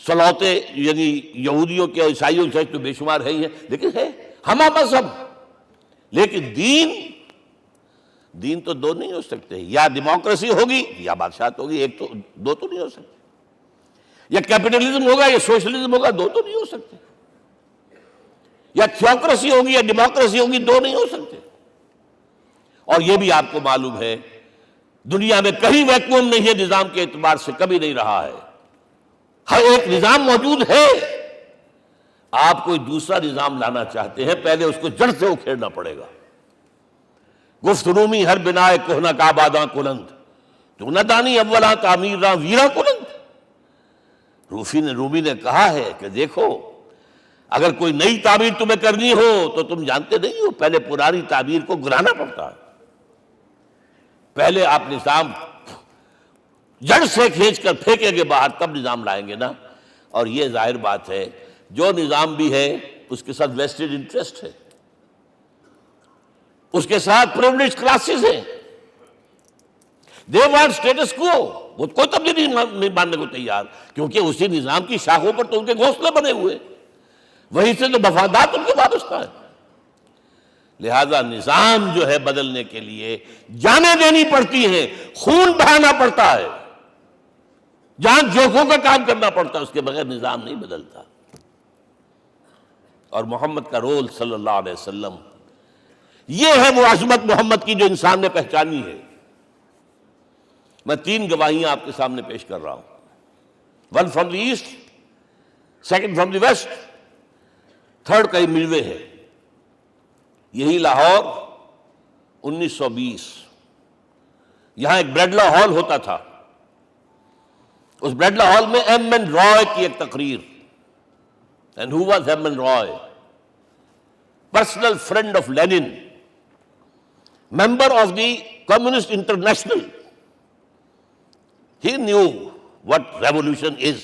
سلوتے یعنی یہودیوں کے اور عیسائیوں کے تو بے شمار ہے ہی ہیں، لیکن ہے ہمہ مذہب۔ لیکن دین تو دو نہیں ہو سکتے، یا ڈیموکریسی ہوگی یا بادشاہت ہوگی، ایک تو دو تو نہیں ہو سکتے۔ یا کیپٹلزم ہوگا یا سوشلزم ہوگا، دو تو نہیں ہو سکتے۔ یا تھیوکریسی ہوگی یا ڈیموکریسی ہوگی، دو نہیں ہو سکتے۔ اور یہ بھی آپ کو معلوم ہے دنیا میں کہیں ویکوم نہیں ہے، نظام کے اعتبار سے کبھی نہیں رہا ہے، ہر ایک نظام موجود ہے۔ آپ کوئی دوسرا نظام لانا چاہتے ہیں، پہلے اس کو جڑ سے اکھیڑنا پڑے گا۔ گفت رومی ہر بنائے کوہنا کا آباداں کلند، تو نہ دانی اولا تعمیر راں ویرا کلند۔ رومی نے کہا ہے کہ دیکھو، اگر کوئی نئی تعبیر تمہیں کرنی ہو تو تم جانتے نہیں ہو پہلے پرانی تعبیر کو گرانا پڑتا ہے، پہلے آپ نظام جڑ سے کھینچ کر پھینکیں گے باہر، تب نظام لائیں گے نا۔ اور یہ ظاہر بات ہے جو نظام بھی ہے اس کے ساتھ ویسٹڈ انٹرسٹ ہے، اس کے ساتھ پریولیج کلاسز ہیں، دے وانٹ اسٹیٹس کو، وہ کوئی تبدیلی نہیں ماننے کو تیار، کیونکہ اسی نظام کی شاخوں پر تو ان کے گھونسلے بنے ہوئے، وہیں سے تو مفادات ان کے وابستہ ہے۔ لہذا نظام جو ہے بدلنے کے لیے جانیں دینی پڑتی ہیں، خون بہانا پڑتا ہے، جان جوکھوں کا کام کرنا پڑتا ہے، اس کے بغیر نظام نہیں بدلتا۔ اور محمد کا رول صلی اللہ علیہ وسلم، یہ ہے وہ عظمت محمد کی جو انسان نے پہچانی ہے۔ میں 3 گواہیاں آپ کے سامنے پیش کر رہا ہوں، 1 from the east, 2 from the west, 3 کئی ملوے ہے۔ یہی لاہور 1920، یہاں ایک بریڈلا ہال ہوتا تھا، اس بریڈلا ہال میں ایم این رائے کی ایک تقریر۔ And who was M N Roy? Personal friend of Lenin, member of the Communist International. He knew what revolution is،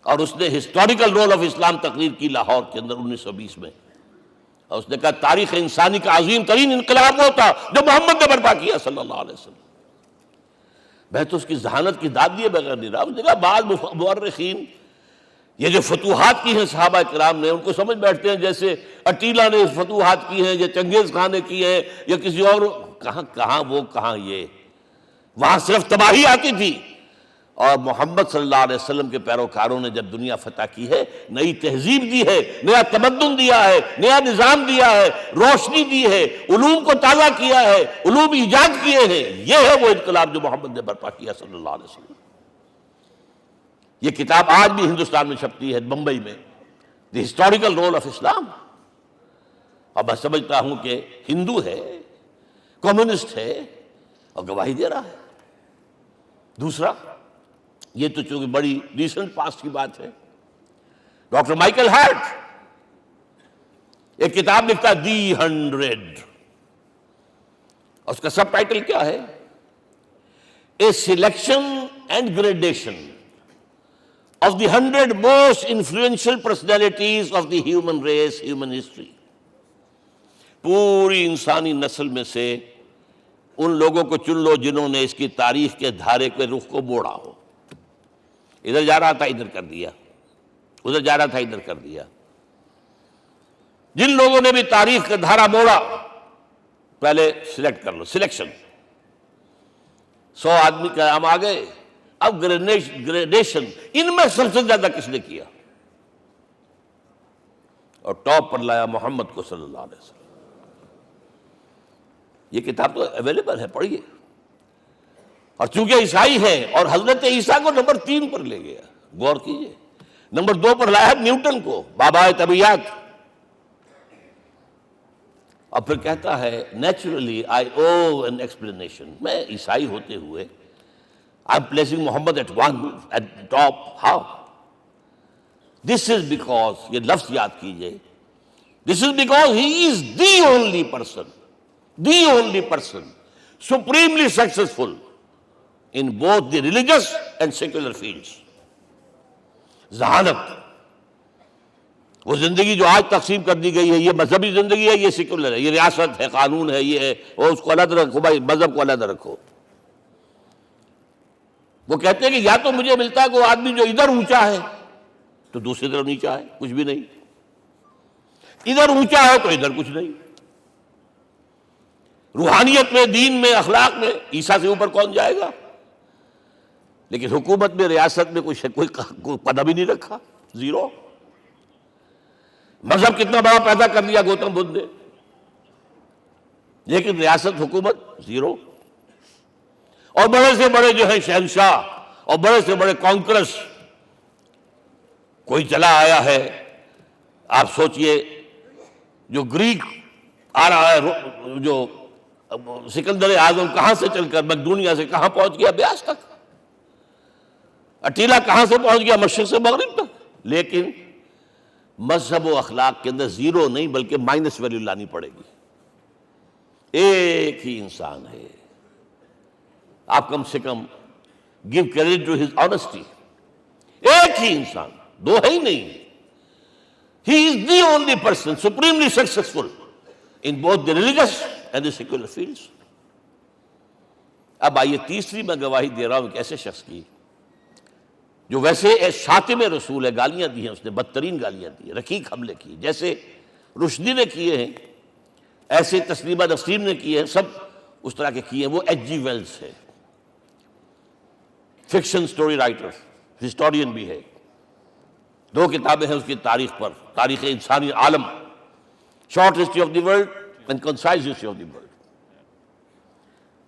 اور اس نے ہسٹوریکل رول آف اسلام تقریر کی لاہور کے اندر 1920 میں، اور اس نے کہا تاریخ انسانی کا عظیم ترین انقلاب وہ تھا جو محمد نے برپا کیا صلی اللہ علیہ وسلم۔ میں تو اس کی ذہانت کی داد دیے بغیر نہیں رہا۔ اس نے کہا بعض مورخین یہ جو فتوحات کی ہیں صحابہ کرام نے، ان کو سمجھ بیٹھتے ہیں جیسے اٹیلا نے فتوحات کی ہیں یا چنگیز خان نے کی ہیں یا کسی اور، کہاں یہ، وہاں صرف تباہی آتی تھی۔ اور محمد صلی اللہ علیہ وسلم کے پیروکاروں نے جب دنیا فتح کی ہے، نئی تہذیب دی ہے، نیا تمدن دیا ہے، نیا نظام دیا ہے، روشنی دی ہے، علوم کو تازہ کیا ہے، علوم ایجاد کیے ہیں۔ یہ ہے وہ انقلاب جو محمد نے برپا کیا صلی اللہ علیہ وسلم۔ یہ کتاب آج بھی ہندوستان میں چھپتی ہے، بمبئی میں، دی ہسٹوریکل رول آف اسلام۔ اور میں سمجھتا ہوں کہ ہندو ہے، کمیونسٹ ہے، اور گواہی دے رہا ہے۔ دوسرا، یہ تو چونکہ بڑی ریسنٹ پاسٹ کی بات ہے، ڈاکٹر مائیکل ہارٹ ایک کتاب لکھتا ہے دی 100، اس کا سب ٹائٹل کیا ہے؟ A selection and gradation of the 100 most influential personalities of the human race, human history. پوری انسانی نسل میں سے ان لوگوں کو چن لو جنہوں نے اس کی تاریخ کے دھارے کے رخ کو موڑا ہو۔ ادھر جا رہا تھا ادھر کر دیا، ادھر جا رہا تھا ادھر کر دیا۔ جن لوگوں نے بھی تاریخ کا دھارا موڑا، پہلے سلیکٹ کر لو، سلیکشن۔ 100 آدمی کا نام آ گئے، اب گریڈیشن ان میں سب سے زیادہ کس نے کیا؟ اور ٹاپ پر لایا محمد کو صلی اللہ علیہ وسلم۔ یہ کتاب تو اویلیبل ہے، پڑھیے۔ اور چونکہ عیسائی ہے اور حضرت عیسیٰ کو نمبر 3 پر لے گیا، غور کیجئے۔ نمبر 2 پر لایا نیوٹن کو، بابائے طبیعیات، اور پھر کہتا ہے naturally I owe an explanation. میں عیسائی ہوتے ہوئے I am placing Muhammad at one at top, how? This is because, یہ لفظ یاد کیجئے، this is because he is the only person supremely successful in both the religious and secular fields۔ ذہانت، وہ زندگی جو آج تقسیم کر دی گئی ہے، یہ مذہبی زندگی ہے، یہ سیکولر ہے، یہ ریاست ہے، قانون ہے، یہ ہے، وہ اس کو علیحدہ رکھو بھائی، مذہب کو علیحدہ رکھو۔ وہ کہتے ہیں کہ یا تو مجھے ملتا ہے کہ وہ آدمی جو ادھر اونچا ہے تو دوسری طرف نیچا ہے، کچھ بھی نہیں، ادھر اونچا ہے تو ادھر کچھ نہیں۔ روحانیت میں، دین میں، اخلاق میں عیسیٰ سے اوپر کون جائے گا؟ لیکن حکومت میں، ریاست میں کوئی قدم ہی نہیں رکھا، زیرو۔ مذہب کتنا بڑا پیدا کر دیا گوتم بدھ نے، لیکن ریاست، حکومت زیرو۔ اور بڑے سے بڑے جو ہیں شہنشاہ اور بڑے سے بڑے کانکرس، کوئی چلا آیا ہے، آپ سوچئے جو گریک آ رہا ہے، جو سکندر اعظم کہاں سے چل کر مقدونیہ سے کہاں پہنچ گیا؟ بیاس تک۔ اٹیلا کہاں سے پہنچ گیا؟ مشرق سے مغرب تک۔ لیکن مذہب و اخلاق کے اندر زیرو نہیں بلکہ مائنس ویلیو لانی پڑے گی۔ ایک ہی انسان ہے، آپ کم سے کم give credit to his honesty. ایک ہی انسان، دو ہے ہی نہیں۔ He is the only person supremely successful in both the religious and the secular fields. اب آئیے تیسری میں گواہی دے رہا ہوں ایک ایسے شخص کی جو ویسے شاتم رسول ہے، گالیاں دی ہیں اس نے، بدترین گالیاں دی ہیں، رقیق حملے کی، جیسے رشدی نے کیے ہیں، ایسے تسلیمہ نسرین نے کیے ہیں، سب اس طرح کے کیے ہیں۔ وہ ایچ جی ویلز ہے، فکشن سٹوری رائٹر، ہسٹورین بھی ہے، 2 کتابیں ہیں اس کی تاریخ پر، تاریخ انسانی عالم، short history of the world and concise history of the world.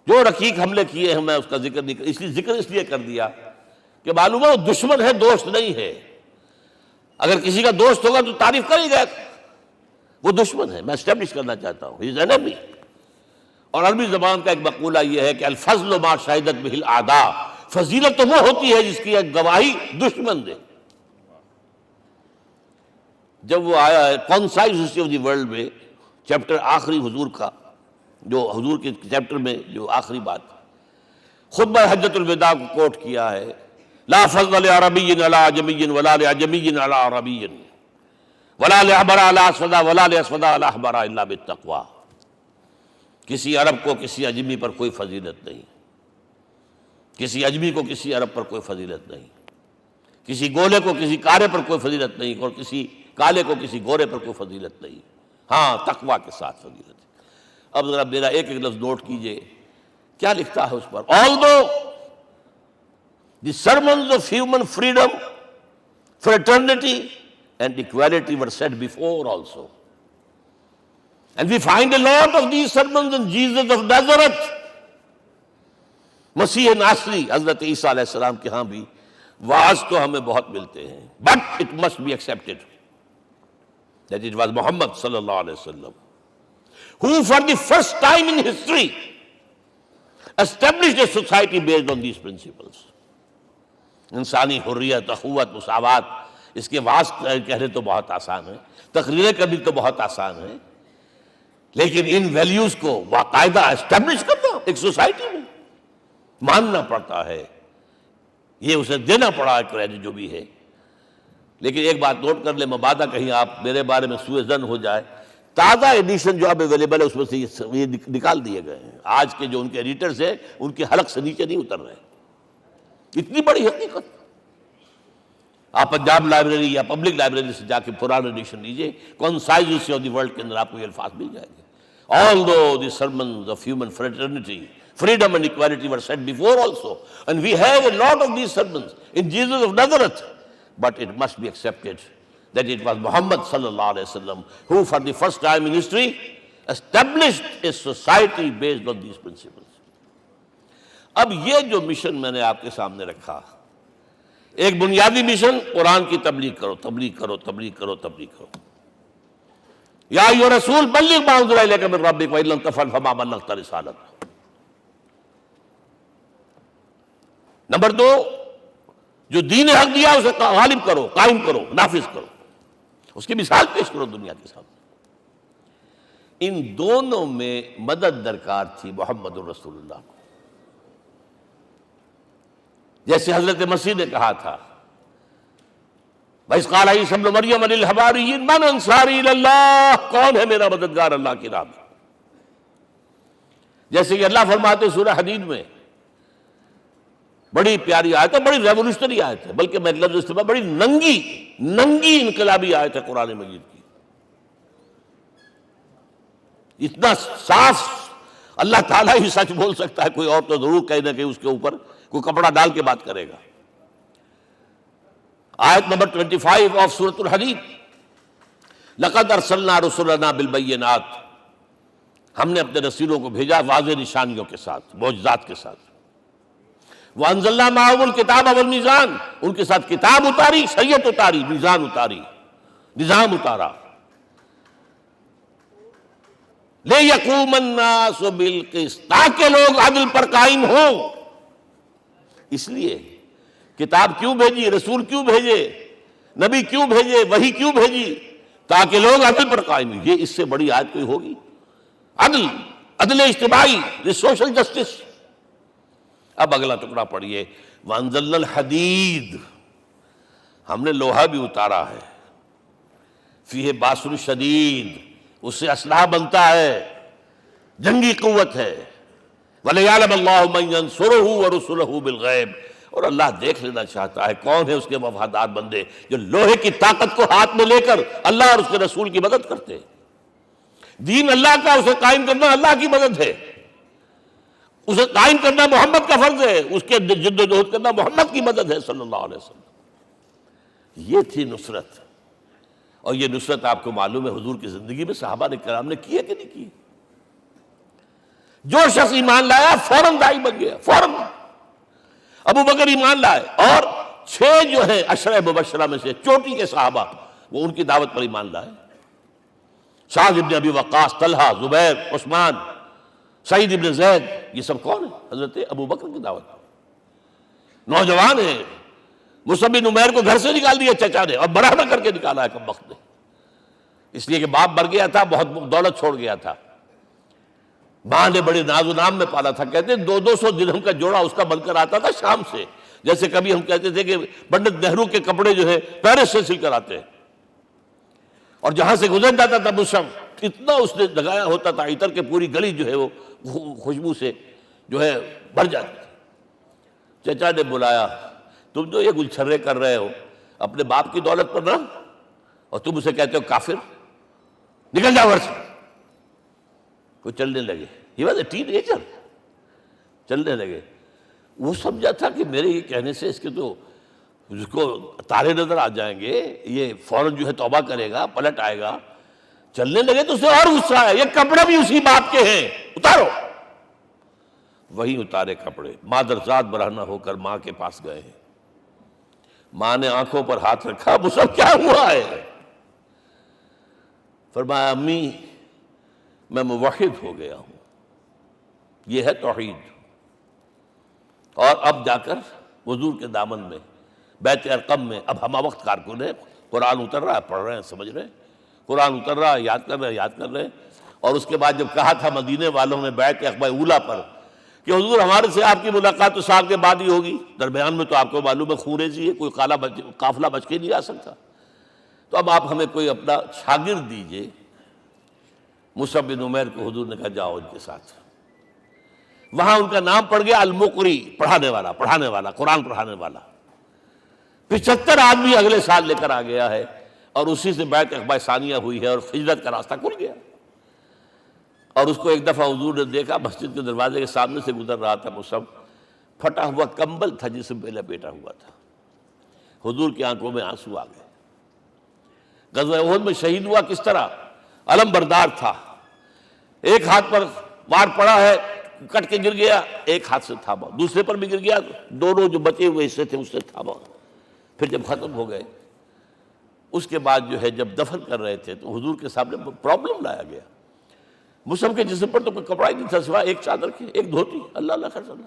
جو رقیق حملے کیے ہیں، میں اس کا ذکر نہیں اس لیے کر دیا کہ معلوم ہے وہ دشمن ہے، دوست نہیں ہے۔ اگر کسی کا دوست ہوگا تو تعریف کرے گا، وہ دشمن ہے، میں اسٹیبلش کرنا چاہتا ہوں، ہی از انیمی۔ اور عربی زبان کا ایک مقولہ یہ ہے کہ الفضل ما شہدت بہ الاعداء، فضیلت تو وہ ہوتی ہے جس کی گواہی دشمن دے۔ جب وہ آیا ہے concise history of the world میں، چیپٹر آخری حضور کا، جو حضور کے چیپٹر میں جو آخری بات خطبہ حجۃ الوداع کو کوٹ کیا ہے، لا فضل لعربی علی عجمی ولا لعجمی علی عربی ولا لأحمر علی اسود ولا لأسود علی احمر الا بالتقوی۔ کسی عرب کو کسی عجمی پر کوئی فضیلت نہیں، کسی عجمی کو کسی عرب پر کوئی فضیلت نہیں، کسی گولے کو کسی کارے پر کوئی فضیلت نہیں، اور کسی کالے کو کسی گورے پر کوئی فضیلت نہیں، ہاں تقوی کے ساتھ فضیلت ہے۔ اب ذرا میرا ایک لفظ نوٹ کیجئے، کیا لکھتا ہے اس پر؟ Although the sermons of human freedom, fraternity and equality were said before also, and we find a lot of these sermons in Jesus of Nazareth، مسیح ناصری حضرت عیسیٰ علیہ السلام کے ہاں بھی وعظ تو ہمیں بہت ملتے ہیں، but it must be accepted that it was Muhammad صلی اللہ علیہ وسلم who for the first time in history established a society based on these principles۔ انسانی حریت، اخوت، مساوات، اس کے وعظ کہنے تو بہت آسان ہے، تقریریں کرنی تو بہت آسان ہے، لیکن ان ویلیوز کو باقاعدہ اسٹیبلش کرنا ایک سوسائٹی میں ماننا پڑتا ہے، یہ اسے دینا پڑا ہے کریڈٹ جو بھی ہے۔ لیکن ایک بات نوٹ کر لیں، مبادہ کہیں آپ میرے بارے میں سوء ظن ہو جائے، تازہ ایڈیشن جو اب اویلیبل ہے اس میں سے یہ نکال دیے گئے ہیں۔ آج کے جو ان کے ایڈیٹرز ہیں ان کے حلق سے نیچے نہیں اتر رہے، اتنی بڑی حقیقت۔ آپ پنجاب لائبریری یا پبلک لائبریری سے جا کے پرانا ایڈیشن لیجئے، concise history of the world کے اندر آپ کو یہ الفاظ مل جائیں گے۔ Although the sermons of human fraternity, Freedom and equality were said before also. And we have a lot of these sermons in Jesus of Nazareth. But it must be accepted that it was Muhammad sallallahu alaihi wasallam who for the first time in history established a society based on these principles. اب یہ جو مشن میں نے آپ کے سامنے رکھا، ایک بنیادی مشن قرآن کی تبلیغ کرو، تبلیغ کرو، تبلیغ کرو، تبلیغ کرو. یا ایھا رسول بلغ ما انزل الیک من ربک وان لم تفعل فما بلغت رسالتہ. نمبر 2، جو دین حق دیا اسے غالب کرو، قائم کرو، نافذ کرو، اس کی مثال پیش کرو دنیا کے سامنے. ان دونوں میں مدد درکار تھی محمد الرسول اللہ کو. جیسے حضرت مسیح نے کہا تھا، وَإِذْ قَالَ عِيسَىٰ ابْنُ مَرْيَمَ لِلْحَوَارِيِّينَ مَنْ أَنصَارِي إِلَى اللَّهِ، کون ہے میرا مددگار اللہ کی راہ میں. جیسے کہ اللہ فرماتے سورہ حدید میں، بڑی پیاری آیت ہے، بڑی ریولوشنری آیت ہے، بلکہ میں لفظ استعمال، بڑی ننگی انقلابی آیت ہے قرآن مجید کی. اتنا صاف اللہ تعالیٰ ہی سچ بول سکتا ہے، کوئی اور تو ضرور کہیں نہ کہیں اس کے اوپر کوئی کپڑا ڈال کے بات کرے گا. آیت نمبر 25 آف سورۃ الحدید، لقد ارسلنا رسلنا بالبینات، ہم نے اپنے رسولوں کو بھیجا واضح نشانیوں کے ساتھ، معجزات کے ساتھ. وَأَنزَلْنَا مَعَهُمُ الْكِتَابَ وَالْمِيزَانَ، ان کے ساتھ کتاب اتاری، شریعت اتاری، میزان اتاری، نظام اتارا. لِيَقُومَ النَّاسُ بِالْقِسْطِ، تاکہ لوگ عدل پر قائم ہوں. اس لیے کتاب کیوں بھیجی، رسول کیوں بھیجے، نبی کیوں بھیجے، وحی کیوں بھیجی؟ تاکہ لوگ عدل پر قائم ہوں. یہ اس سے بڑی آیت کوئی ہوگی؟ عدل اجتماعی، سوشل جسٹس. اب اگلا ٹکڑا پڑھیے، وَأَنزَلْنَا الْحَدِيدَ، ہم نے لوہا بھی اتارا ہے، فِيهِ بَأْسٌ شَدِيدٌ، اس سے اسلحہ بنتا ہے، جنگی قوت ہے. وَلِيَعْلَمَ اللَّهُ مَن يَنصُرُهُ وَرُسُلَهُ بِالْغَيْبِ، اور اللہ دیکھ لینا چاہتا ہے کون ہے اس کے وفادار بندے جو لوہے کی طاقت کو ہاتھ میں لے کر اللہ اور اس کے رسول کی مدد کرتے ہیں. دین اللہ کا، اسے قائم کرنا اللہ کی مدد ہے، اسے قائم کرنا محمد کا فرض ہے، اس کے جد و جہد کرنا محمد کی مدد ہے صلی اللہ علیہ وسلم. یہ تھی نصرت. اور یہ نصرت آپ کو معلوم ہے حضور کی زندگی میں صحابہ کرام نے کی ہے کہ نہیں کی؟ جو شخص ایمان لایا فوراً داعی بن گیا، فوراً. ابو بکر ایمان لائے، اور 6 جو ہیں عشرہ مبشرہ میں سے چوٹی کے صحابہ، وہ ان کی دعوت پر ایمان لائے. سعد ابن ابی وقاص، طلحہ، زبیر، عثمان، سعید ابن زید، یہ سب کون ہیں؟ حضرت ابو بکر کی دعوت. نوجوان ہیں، مصعب بن عمیر کو گھر سے نکال دیا چچا نے، اور بڑا نہ کر کے نکالا ہے کم وقت نے، اس لیے کہ باپ مر گیا تھا، بہت دولت چھوڑ گیا تھا. ماں نے بڑے ناز و نام میں پالا تھا. کہتے 200 درہم کا جوڑا اس کا بن کر آتا تھا شام سے، جیسے کبھی ہم کہتے تھے کہ پنڈت نہرو کے کپڑے جو ہے پیرس سے سل کر آتے ہیں. اور جہاں سے گزر جاتا تھا مصعب، اتنا اس نے لگایا ہوتا تھا عطر کہ پوری گلی جو ہے وہ خوشبو سے جو ہے بھر جاتی تھی. چچا نے بلایا، تم جو یہ گلچھرے کر رہے ہو اپنے باپ کی دولت پر نہ، اور تم اسے کہتے ہو کافر، نکل جاؤ گھر سے. وہ چلنے لگے. He was a ten ager. چلنے لگے. وہ سمجھا تھا کہ میرے یہ کہنے سے اس کے تو اس کو تارے نظر آ جائیں گے، یہ فوراً جو ہے توبہ کرے گا، پلٹ آئے گا. چلنے لگے تو اسے اور غصہ آیا، یہ کپڑے بھی اسی باپ کے ہیں، اتارو. وہی اتارے کپڑے، مادرزاد برہنہ ہو کر ماں کے پاس گئے ہیں. ماں نے آنکھوں پر ہاتھ رکھا، مصعب کیا ہوا ہے؟ فرمایا امی میں موحد ہو گیا ہوں. یہ ہے توحید. اور اب جا کر حضور کے دامن میں بیت ارقم میں اب ہمہ وقت کارکن ہے، قرآن اتر رہا ہے، پڑھ رہے ہیں، سمجھ رہے ہیں، قرآن اتر رہا ہے، یاد کر رہے ہیں. اور اس کے بعد جب کہا تھا مدینے والوں نے بیعت عقبہ اولیٰ پر کہ حضور ہمارے سے آپ کی ملاقات تو سال کے بعد ہی ہوگی، درمیان میں تو آپ کو معلوم ہے خونریزی ہے، کوئی قافلہ بچ کے نہیں آ سکتا، تو اب آپ ہمیں کوئی اپنا شاگرد دیجئے. مصعب بن عمیر کو حضور نے کہا جاؤ ان کے ساتھ. وہاں ان کا نام پڑ گیا المقری، پڑھانے والا، قرآن پڑھانے والا. 75 آدمی اگلے سال لے کر آ گیا ہے، اور اسی سے بیعت عقبہ ثانیہ ہوئی ہے، اور ہجرت کا راستہ کھل گیا. اور اس کو ایک دفعہ حضور نے دیکھا، مسجد کے دروازے کے سامنے سے گزر رہا تھا مصعب، پھٹا ہوا کمبل تھا جس میں پہلے لپیٹا ہوا تھا. حضور کی آنکھوں میں آنسو آ گئے. غزوہ احد میں شہید ہوا کس طرح؟ علم بردار تھا، ایک ہاتھ پر وار پڑا ہے، کٹ کے گر گیا، ایک ہاتھ سے تھاما، دوسرے پر بھی گر گیا، دونوں جو بچے ہوئے حصے تھے اس سے تھاما. پھر جب ختم ہو گئے اس کے بعد جو ہے جب دفن کر رہے تھے تو حضور کے سامنے پرابلم لایا گیا. مصعب کے جسم پر تو کوئی کپڑا ہی نہیں تھا سوائے ایک چادر کے، ایک دھوتی. اللہ اللہ خیر اللہ.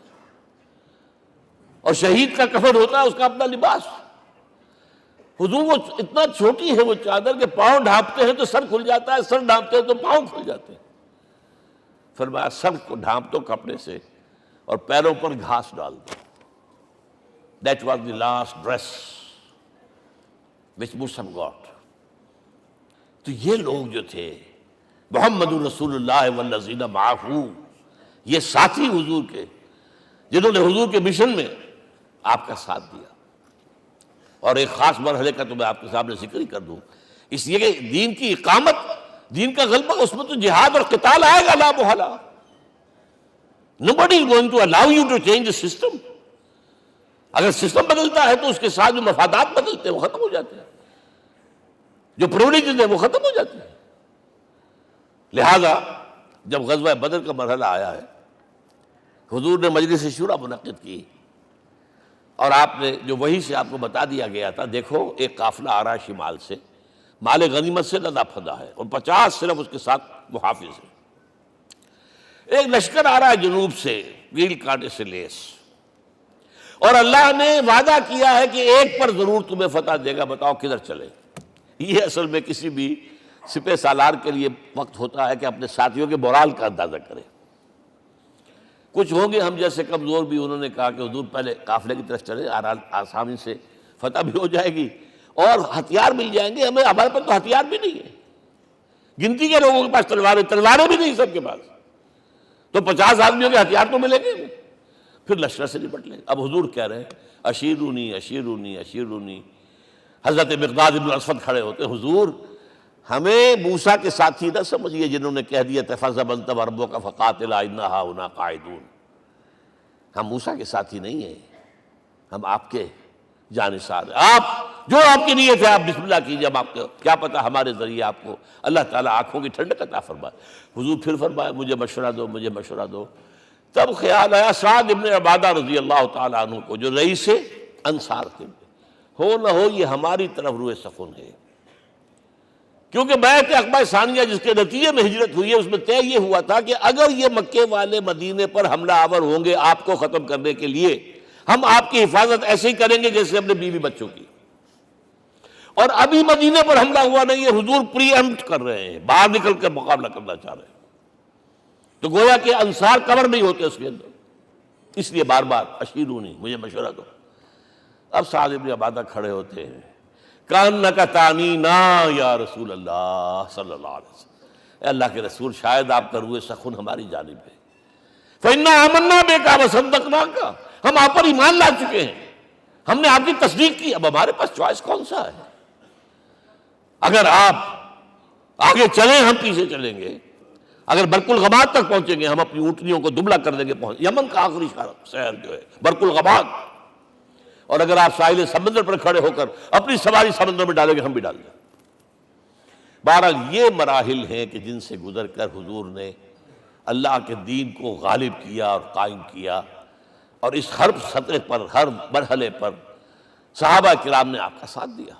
اور شہید کا کفن ہوتا ہے اس کا اپنا لباس. حضور وہ اتنا چھوٹی ہے وہ چادر کہ پاؤں ڈھانپتے ہیں تو سر کھل جاتا ہے، سر ڈھانپتے ہیں تو پاؤں کھل جاتے ہیں. فرمایا سر کو ڈھانپ دو کپڑے سے اور پیروں پر گھاس ڈال دو. That was the last dress which Musab got. تو یہ لوگ جو تھے محمد رسول اللہ والذین معہ، یہ ساتھی حضور کے جنہوں نے حضور کے مشن میں آپ کا ساتھ دیا. اور ایک خاص مرحلے کا تو میں آپ کے سامنے ذکر ہی کر دوں، اس لیے کہ دین کی اقامت، دین کا غلبہ، اس میں تو جہاد اور قتال آئے گا لا محالہ. Nobody is going to allow you to change the system. اگر سسٹم بدلتا ہے تو اس کے ساتھ جو مفادات بدلتے ہیں وہ ختم ہو جاتے ہیں، جو پرولیجز ہیں وہ ختم ہو جاتے ہیں. لہذا جب غزوہ بدر کا مرحلہ آیا ہے، حضور نے مجلس شورا منعقد کی اور آپ نے جو وحی سے آپ کو بتا دیا گیا تھا، دیکھو ایک قافلہ آ رہا ہے شمال سے، مال غنیمت سے لدا پھدا ہے اور 50 صرف اس کے ساتھ محافظ ہیں. ایک لشکر آ رہا ہے جنوب سے ویل کانٹے سے لیس، اور اللہ نے وعدہ کیا ہے کہ ایک پر ضرور تمہیں فتح دے گا، بتاؤ کدھر چلے. یہ اصل میں کسی بھی سپہ سالار کے لیے وقت ہوتا ہے کہ اپنے ساتھیوں کے مورال کا اندازہ کرے. کچھ ہوں گے ہم جیسے کمزور بھی، انہوں نے کہا کہ حضور پہلے قافلے کی طرف چلے، آسانی سے فتح بھی ہو جائے گی اور ہتھیار مل جائیں گے ہمیں. ہمارے پاس تو ہتھیار بھی نہیں ہے، گنتی کے لوگوں کے پاس تلواریں بھی نہیں سب کے پاس، تو 50 آدمیوں کے ہتھیار تو ملیں گے، پھر لشکر سے نپٹ لیں. اب حضور کہہ رہے ہیں اشیرونی اشیرونی اشیرونی. حضرت مقداد بن اسود کھڑے ہوتے ہیں، حضور ہمیں موسیٰ کے ساتھی نہ سمجھیے جنہوں نے کہہ دیا تھا فَذَهَبْ أَنْتَ وَرَبُّكَ فَقَاتِلَا إِنَّا هَاهُنَا قَاعِدُونَ. ہم موسیٰ کے ساتھی نہیں ہیں، ہم آپ کے جانثار ہیں. آپ جو آپ کی نیت ہے آپ بسم اللہ کیجئے، ہم آپ کو کیا پتہ ہمارے ذریعے آپ کو اللہ تعالیٰ آنکھوں کی ٹھنڈک عطا فرمائے. حضور پھر فرمائے مجھے مشورہ دو، مجھے مشورہ دو. تب خیال آیا سعد ابن عبادہ رضی اللہ تعالیٰ عنہ کو، جو رئیس انصار تھے، ہو نہ ہو یہ ہماری طرف روئے سخن ہے. کیونکہ بیعت عقبہ ثانیہ جس کے نتیجے میں ہجرت ہوئی ہے اس میں طے یہ ہوا تھا کہ اگر یہ مکے والے مدینے پر حملہ آور ہوں گے آپ کو ختم کرنے کے لیے، ہم آپ کی حفاظت ایسے ہی کریں گے جیسے اپنے بیوی بچوں کی. اور ابھی مدینے پر حملہ ہوا نہیں ہے، حضور پری ایمپٹ کر رہے ہیں، باہر نکل کر مقابلہ کرنا چاہ رہے ہیں. تو گویا کہ انصار کور نہیں ہوتے اس کے اندر، اس لیے بار بار اشیرونی، مجھے مشورہ دو. اب سعد بن عبادہ کھڑے ہوتے ہیں، کانک تعنینا یا رسول اللہ صلی اللہ علیہ وسلم. اے اللہ کے رسول شاید آپ کا روئے سخن ہماری جانب ہے. فإنا آمنا بک وصدقناک، ہم آپ پر ایمان لا چکے ہیں، ہم نے آپ کی تصدیق کی، اب ہمارے پاس چوائس کون سا ہے؟ اگر آپ آگے چلیں ہم پیچھے چلیں گے، اگر برق الغماد تک پہنچیں گے ہم اپنی اونٹنیوں کو دبلا کر دیں گے. یمن کا آخری شہر جو ہے برق الغماد، اور اگر آپ ساحل سمندر پر کھڑے ہو کر اپنی سواری سمندر میں ڈالیں گے ہم بھی ڈال دیں. بہرحال یہ مراحل ہیں کہ جن سے گزر کر حضور نے اللہ کے دین کو غالب کیا اور قائم کیا، اور اس ہر سطح پر، ہر مرحلے پر صحابہ کرام نے آپ کا ساتھ دیا.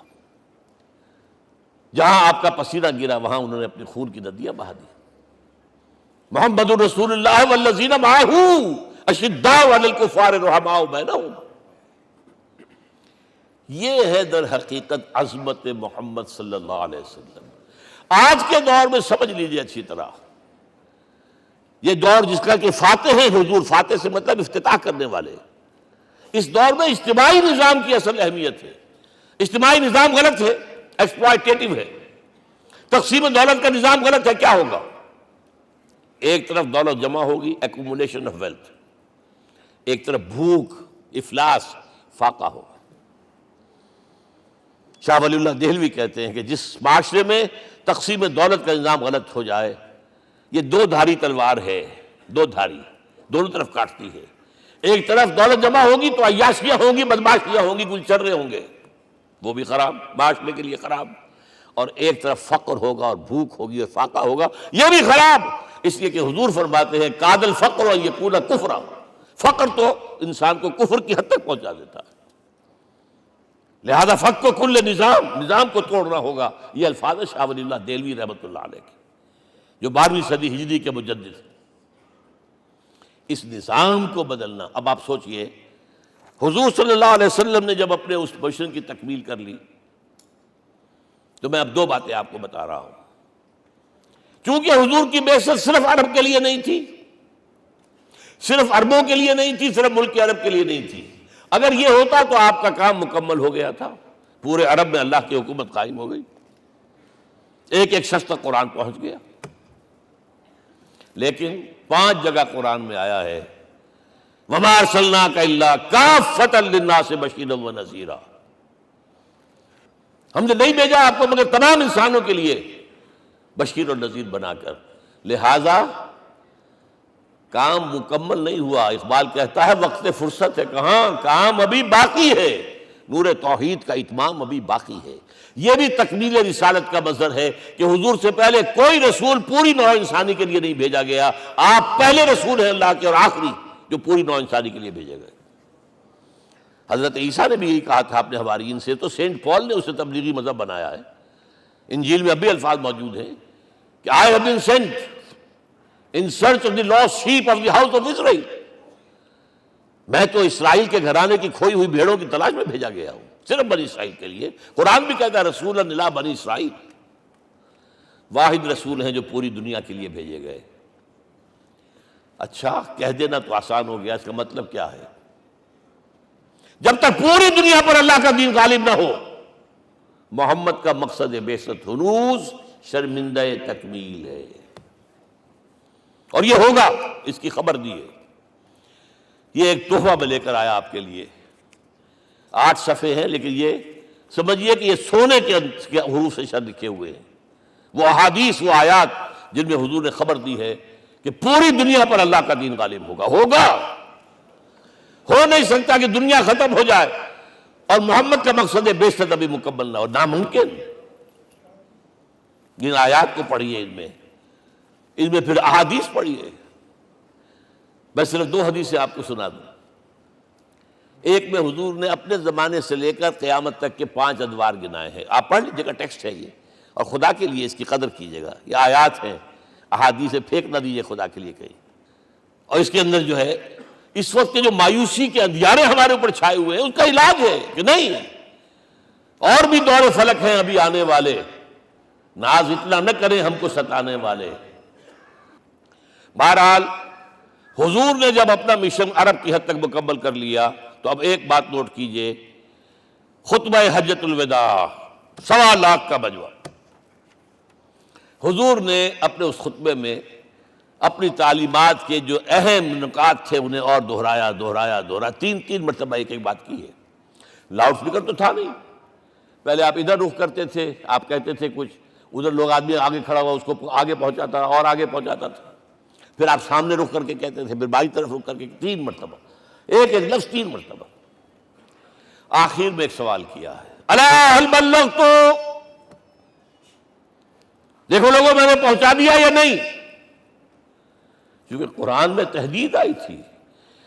جہاں آپ کا پسینہ گرا وہاں انہوں نے اپنی خون کی ندیاں بہا دی. محمد رسول اللہ والذین معہ اشداء علی الکفار رحماء بینہم. یہ ہے در حقیقت عظمت محمد صلی اللہ علیہ وسلم. آج کے دور میں سمجھ لیجئے اچھی طرح، یہ دور جس کا کہ فاتح ہیں حضور، فاتح سے مطلب افتتاح کرنے والے، اس دور میں اجتماعی نظام کی اصل اہمیت ہے. اجتماعی نظام غلط ہے، ایکسپلائٹیٹو ہے. تقسیم دولت کا نظام غلط ہے. کیا ہوگا؟ ایک طرف دولت جمع ہوگی، ایکومولیشن آف ویلتھ، ایک طرف بھوک، افلاس، فاقہ ہوگا. شاہ ولی اللہ دہلوی کہتے ہیں کہ جس معاشرے میں تقسیم دولت کا نظام غلط ہو جائے یہ دو دھاری تلوار ہے، دو دھاری، دونوں طرف کاٹتی ہے۔ ایک طرف دولت جمع ہوگی تو عیاشیاں ہوں گی، بدماشیاں ہوں گی، گلچرے ہوں گے، وہ بھی خراب، معاشرے کے لیے خراب۔ اور ایک طرف فقر ہوگا اور بھوک ہوگی اور فاقہ ہوگا، یہ بھی خراب۔ اس لیے کہ حضور فرماتے ہیں کاد الفقر ان یکون کفرا، فقر تو انسان کو کفر کی حد تک پہنچا دیتا ہے، لہذا فق کو کل نظام کو توڑنا ہوگا۔ یہ الفاظ ہے شاہ ولی اللہ دہلوی رحمۃ اللہ علیہ کے، جو 12ویں صدی ہجری کے مجدد ہیں۔ اس نظام کو بدلنا، اب آپ سوچئے حضور صلی اللہ علیہ وسلم نے جب اپنے اس مشن کی تکمیل کر لی، تو میں اب دو باتیں آپ کو بتا رہا ہوں۔ چونکہ حضور کی بعثت صرف عرب کے لیے نہیں تھی، صرف عربوں کے لیے نہیں تھی، صرف ملک عرب کے لیے نہیں تھی۔ اگر یہ ہوتا تو آپ کا کام مکمل ہو گیا تھا، پورے عرب میں اللہ کی حکومت قائم ہو گئی، ایک ایک شخص تک قرآن پہنچ گیا۔ لیکن 5 جگہ قرآن میں آیا ہے وَمَا أَرْسَلْنَاكَ إِلَّا كَافَّةً لِلنَّاسِ بَشِيرًا وَنَذِيرًا، ہم نے نہیں بھیجا آپ کو مگر تمام انسانوں کے لیے بشیر اور نذیر بنا کر۔ لہذا کام مکمل نہیں ہوا۔ اقبال کہتا ہے وقت فرصت ہے کہاں، کام ابھی باقی ہے، نور توحید کا اتمام ابھی باقی ہے۔ یہ بھی تکمیل رسالت کا مظہر ہے کہ حضور سے پہلے کوئی رسول پوری نوع انسانی کے لیے نہیں بھیجا گیا، آپ پہلے رسول ہیں اللہ کے اور آخری جو پوری نوع انسانی کے لیے بھیجے گئے۔ حضرت عیسیٰ نے بھی یہی کہا تھا اپنے حواریین سے، تو سینٹ پال نے اسے تبلیغی مذہب بنایا ہے۔ انجیل میں اب بھی الفاظ موجود ہیں کہ I have been sent in search of the lost sheep of the house of Israel، میں تو اسرائیل کے گھرانے کی کھوئی ہوئی بھیڑوں کی تلاش میں بھیجا گیا ہوں، صرف بنی اسرائیل کے لیے۔ قرآن بھی کہتا ہے رسول الی بنی اسرائیل، واحد رسول ہیں جو پوری دنیا کے لیے بھیجے گئے۔ اچھا کہہ دینا تو آسان ہو گیا، اس کا مطلب کیا ہے؟ جب تک پوری دنیا پر اللہ کا دین غالب نہ ہو، محمد کا مقصد بعثت ہنوز شرمندہ تکمیل ہے، اور یہ ہوگا، اس کی خبر دی ہے۔ یہ ایک تحفہ میں لے کر آیا آپ کے لیے، 8 صفحے ہیں، لیکن یہ سمجھیے کہ یہ سونے کے حروف سے شر لکھے ہوئے ہیں، وہ احادیث، وہ آیات جن میں حضور نے خبر دی ہے کہ پوری دنیا پر اللہ کا دین غالب ہوگا۔ ہو نہیں سکتا کہ دنیا ختم ہو جائے اور محمد کا مقصد بعثت ابھی مکمل نہ ہو، ناممکن۔ ان آیات کو پڑھیے، ان میں پھر احادیث پڑھیے۔ میں صرف 2 حدیثیں آپ کو سنا دوں۔ ایک میں حضور نے اپنے زمانے سے لے کر قیامت تک کے 5 ادوار گنائے ہیں، آپ پڑھ لیجیے گا، ٹیکسٹ ہے یہ، اور خدا کے لیے اس کی قدر کیجیے گا، یہ آیات ہیں، احادیث پھینک نہ دیجیے خدا کے لیے کہیں۔ اور اس کے اندر جو ہے اس وقت کے جو مایوسی کے اندھیارے ہمارے اوپر چھائے ہوئے ہیں، اس کا علاج ہے کہ نہیں، اور بھی دور فلک ہیں ابھی آنے والے، ناز اتنا نہ کریں ہم کو ستانے والے۔ بہرحال حضور نے جب اپنا مشن عرب کی حد تک مکمل کر لیا تو اب ایک بات نوٹ کیجئے، خطبہ حجۃ الوداع 1.25 لاکھ کا بجوا، حضور نے اپنے اس خطبے میں اپنی تعلیمات کے جو اہم نکات تھے انہیں اور دہرایا 3 مرتبہ ایک بات کی ہے۔ لاؤڈ سپیکر تو تھا نہیں، پہلے آپ ادھر رخ کرتے تھے، آپ کہتے تھے کچھ، ادھر لوگ آدمی آگے کھڑا ہوا اس کو آگے پہنچاتا اور آگے پہنچاتا تھا، پھر آپ سامنے رخ کر کے کہتے تھے، پھر بائیں طرف رخ کر کے 3 مرتبہ، ایک لفظ 3 مرتبہ۔ آخر میں ایک سوال کیا ہے، الا هل بلغت، دیکھو لوگوں میں نے پہنچا دیا یا نہیں؟ کیونکہ قرآن میں تحدید آئی تھی،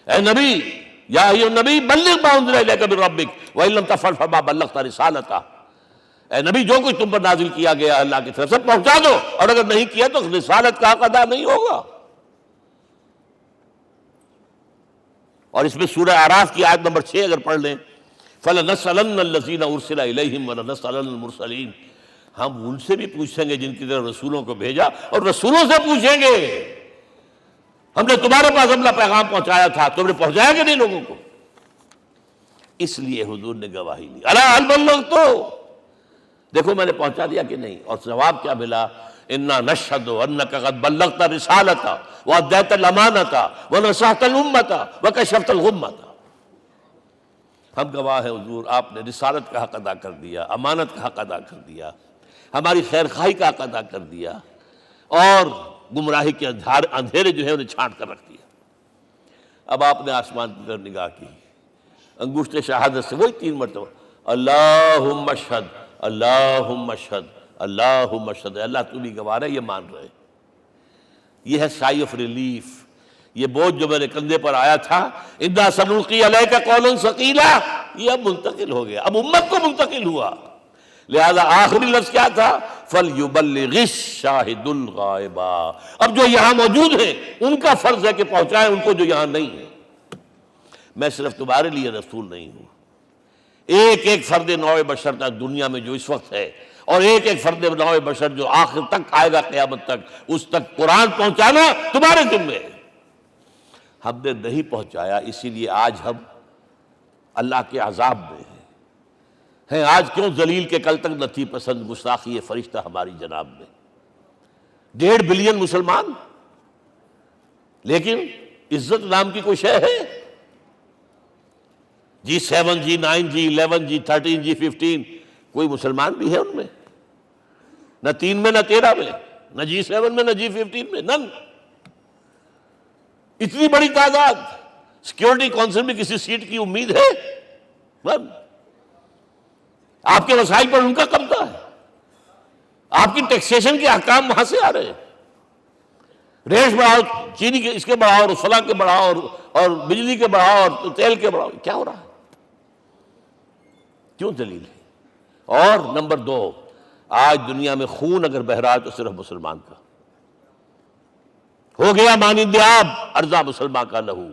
اے نبی، یا ایھا النبی بلغ ما انزل الیک من ربک وان لم تفعل فما بلغت رسالتہ، اے نبی جو کچھ تم پر نازل کیا گیا اللہ کی طرف سے پہنچا دو، اور اگر نہیں کیا تو رسالت کا حق ادا نہیں ہوگا۔ اور اس میں سورہ اعراف کی آیت نمبر 6 اگر پڑھ لیں، فَلَنَسْأَلَنَّ الَّذِينَ أُرْسِلَ إِلَيْهِمْ وَلَنَسْأَلَنَّ الْمُرْسَلِينَ، ہم ان سے بھی پوچھیں گے جن کی طرف رسولوں کو بھیجا، اور رسولوں سے پوچھیں گے ہم نے تمہارے پاس اپنا پیغام پہنچایا تھا، تم نے پہنچایا کہ نہیں لوگوں کو؟ اس لیے حضور نے گواہی لی، الا هل بلغت، دیکھو میں نے پہنچا دیا کہ نہیں؟ اور جواب کیا ملا؟ انا نشہد انک قد بلغت رسالۃ وادیت الامانۃ ونصحت الامۃ وکشفت الغمۃ، ہم گواہ ہیں حضور آپ نے رسالت کا حق ادا کر دیا، امانت کا حق ادا کر دیا، ہماری خیر خواہی کا حق ادا کر دیا، اور گمراہی کے اندھیرے جو ہے انہیں چھانٹ کر رکھ دیا۔ اب آپ نے آسمان کی طرف نگاہ کی، انگشت شہادت سے وہی 3 مرتبہ اللہم اشہد اللہم اشہد اللہم اشہد، اللہ تو بھی گواہ ہے، یہ مان رہے۔ یہ ہے سائی آف ریلیف، یہ بوجھ جو میرے کندھے پر آیا تھا اِنَّا سَنُلْقِي عَلَيْكَ قَوْلًا ثَقِيلًا، یہ اب منتقل ہو گیا، اب امت کو منتقل ہوا۔ لہذا آخری لفظ کیا تھا؟ فَلْيُبَلِّغِ الشَّاهِدُ الْغَائِبَ، اب جو یہاں موجود ہیں ان کا فرض ہے کہ پہنچائیں ان کو جو یہاں نہیں ہے۔ میں صرف تمہارے لیے رسول نہیں ہوں، ایک ایک فرد نوع بشر تک دنیا میں جو اس وقت ہے، اور ایک ایک فرد نوع بشر جو آخر تک آئے گا قیامت تک، اس تک قرآن پہنچانا تمہارے ذمہ ہے۔ ہم نے نہیں پہنچایا، اسی لیے آج ہم اللہ کے عذاب میں ہیں۔ آج کیوں ذلیل کے کل تک نہ تھی پسند گستاخی فرشتہ ہماری جناب میں؟ 1.5 بلین مسلمان، لیکن عزت نام کی کوئی شے ہے؟ G7 G9 G11 G13 G15 کوئی مسلمان بھی ہے ان میں؟ نہ 3 میں نہ 13 میں، نہ G7 میں نہ G15 میں، نن۔ اتنی بڑی تعداد، سیکیورٹی کونسل میں کسی سیٹ کی امید ہے؟ نن۔ آپ کے وسائل پر ان کا قبضہ ہے، آپ کی ٹیکسیشن کے احکام وہاں سے آ رہے ہیں۔ ریٹ بڑھاؤ، چینی کے اس کے بڑھاؤ، اور فلاں کے بڑھاؤ، اور بجلی کے بڑھاؤ، اور تیل کے بڑھاؤ، کیا ہو رہا ہے؟ کیوں ذلیل ہے؟ اور نمبر 2، آج دنیا میں خون اگر بہ رہا ہے تو صرف مسلمان کا ہو گیا، مانند آب ارزاں مسلمان کا لہو۔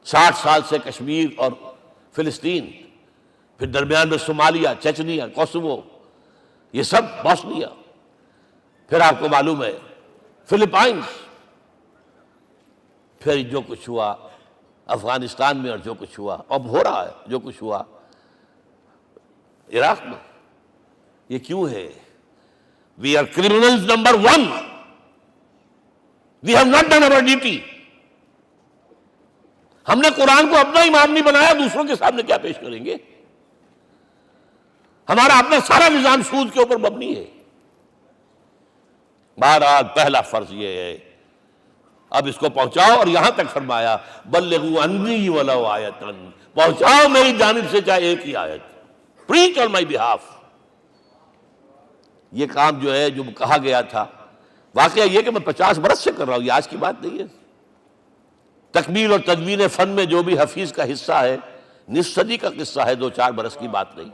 60 سال سے کشمیر اور فلسطین، پھر درمیان میں صومالیہ، چچنیا، کوسوو، یہ سب بوسنیا، پھر آپ کو معلوم ہے فلپائنز، پھر جو کچھ ہوا افغانستان میں، اور جو کچھ ہوا اب ہو رہا ہے، جو کچھ ہوا عراق میں۔ یہ کیوں ہے؟ We are criminals number 1. We have not done our duty. ہم نے قرآن کو اپنا امام نہیں بنایا، دوسروں کے سامنے کیا پیش کریں گے؟ ہمارا اپنا سارا نظام سود کے اوپر مبنی ہے۔ بہرحال پہلا فرض یہ ہے، اب اس کو پہنچاؤ، اور یہاں تک فرمایا بلغوا عنی ولو آیۃ، پہنچاؤ میری جانب سے چاہے ایک ہی آیت، preach on my behalf۔ یہ کام جو ہے، جو کہا گیا تھا، واقعہ یہ کہ میں 50 برس سے کر رہا ہوں، یہ آج کی بات نہیں ہے۔ تکمیل اور تدوین فن میں جو بھی حفیظ کا حصہ ہے، نصف صدی کا قصہ ہے، 2-4 برس کی بات نہیں۔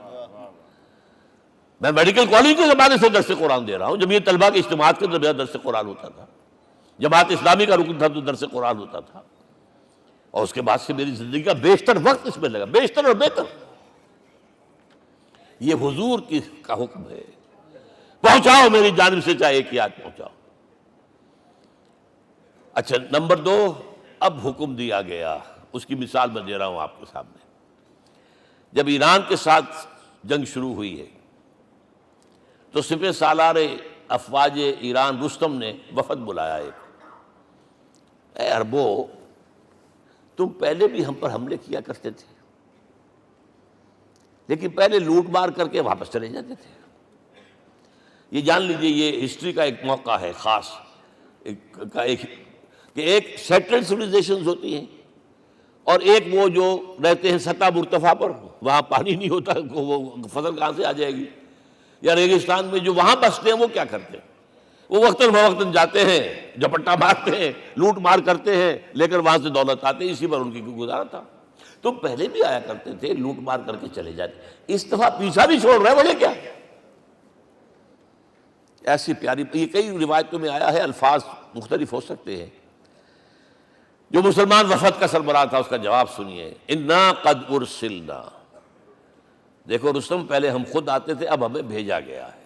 میں میڈیکل کالج کے زمانے سے درس قرآن دے رہا ہوں، جب یہ طلبہ کے اجتماعات کے درمیان درس قرآن ہوتا تھا، جماعت اسلامی کا رکن تھا تو درس قرآن ہوتا تھا، اور اس کے بعد سے میری زندگی کا بیشتر وقت اس میں لگا، بیشتر اور بہتر۔ یہ حضور کا حکم ہے، پہنچاؤ میری جانب سے چاہے ایک ہی آیت پہنچاؤ۔ اچھا، نمبر 2، اب حکم دیا گیا، اس کی مثال میں دے رہا ہوں آپ کے سامنے۔ جب ایران کے ساتھ جنگ شروع ہوئی ہے تو سپہ سالار افواج ایران رستم نے وفد بلایا ایک، اے عربو، تم پہلے بھی ہم پر حملے کیا کرتے تھے، لیکن پہلے لوٹ مار کر کے واپس چلے جاتے تھے۔ یہ جان لیجئے، یہ ہسٹری کا ایک موقع ہے خاص، کہ ایک سیٹلڈ سویلائزیشنز ہوتی ہیں، اور ایک وہ جو رہتے ہیں سطح مرتفع پر، وہاں پانی نہیں ہوتا، وہ فصل کہاں سے آ جائے گی؟ یا ریگستان میں جو وہاں بستے ہیں وہ کیا کرتے ہیں؟ وہ وقتاً فوقتاً جاتے ہیں، جھپٹا مارتے ہیں، لوٹ مار کرتے ہیں، لے کر وہاں سے دولت آتے ہیں، اسی پر ان کی گزارا تھا۔ تم پہلے بھی آیا کرتے تھے، لوٹ مار کر کے چلے جاتے، اس دفعہ پیچھا بھی چھوڑ رہے بولے کیا؟ ایسی پیاری، یہ کئی روایتوں میں آیا ہے، الفاظ مختلف ہو سکتے ہیں۔ جو مسلمان وفد کا سربراہ تھا اس کا جواب سنیے، انا قد ارسلنا، دیکھو رستم، پہلے ہم خود آتے تھے، اب ہمیں بھیجا گیا ہے۔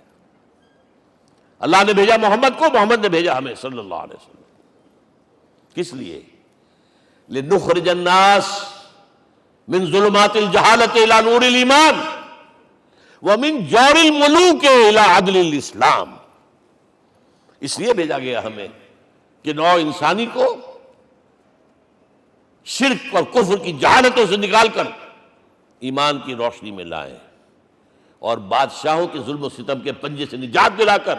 اللہ نے بھیجا محمد کو، محمد نے بھیجا ہمیں صلی اللہ علیہ وسلم۔ کس لیے؟ لنخرج الناس من ظلمات الجہالۃ الی نور الایمان ومن جور الملوک الی عدل الاسلام۔ اس لیے بھیجا گیا ہمیں کہ نوع انسانی کو شرک اور کفر کی جہالتوں سے نکال کر ایمان کی روشنی میں لائیں، اور بادشاہوں کے ظلم و ستم کے پنجے سے نجات دلا کر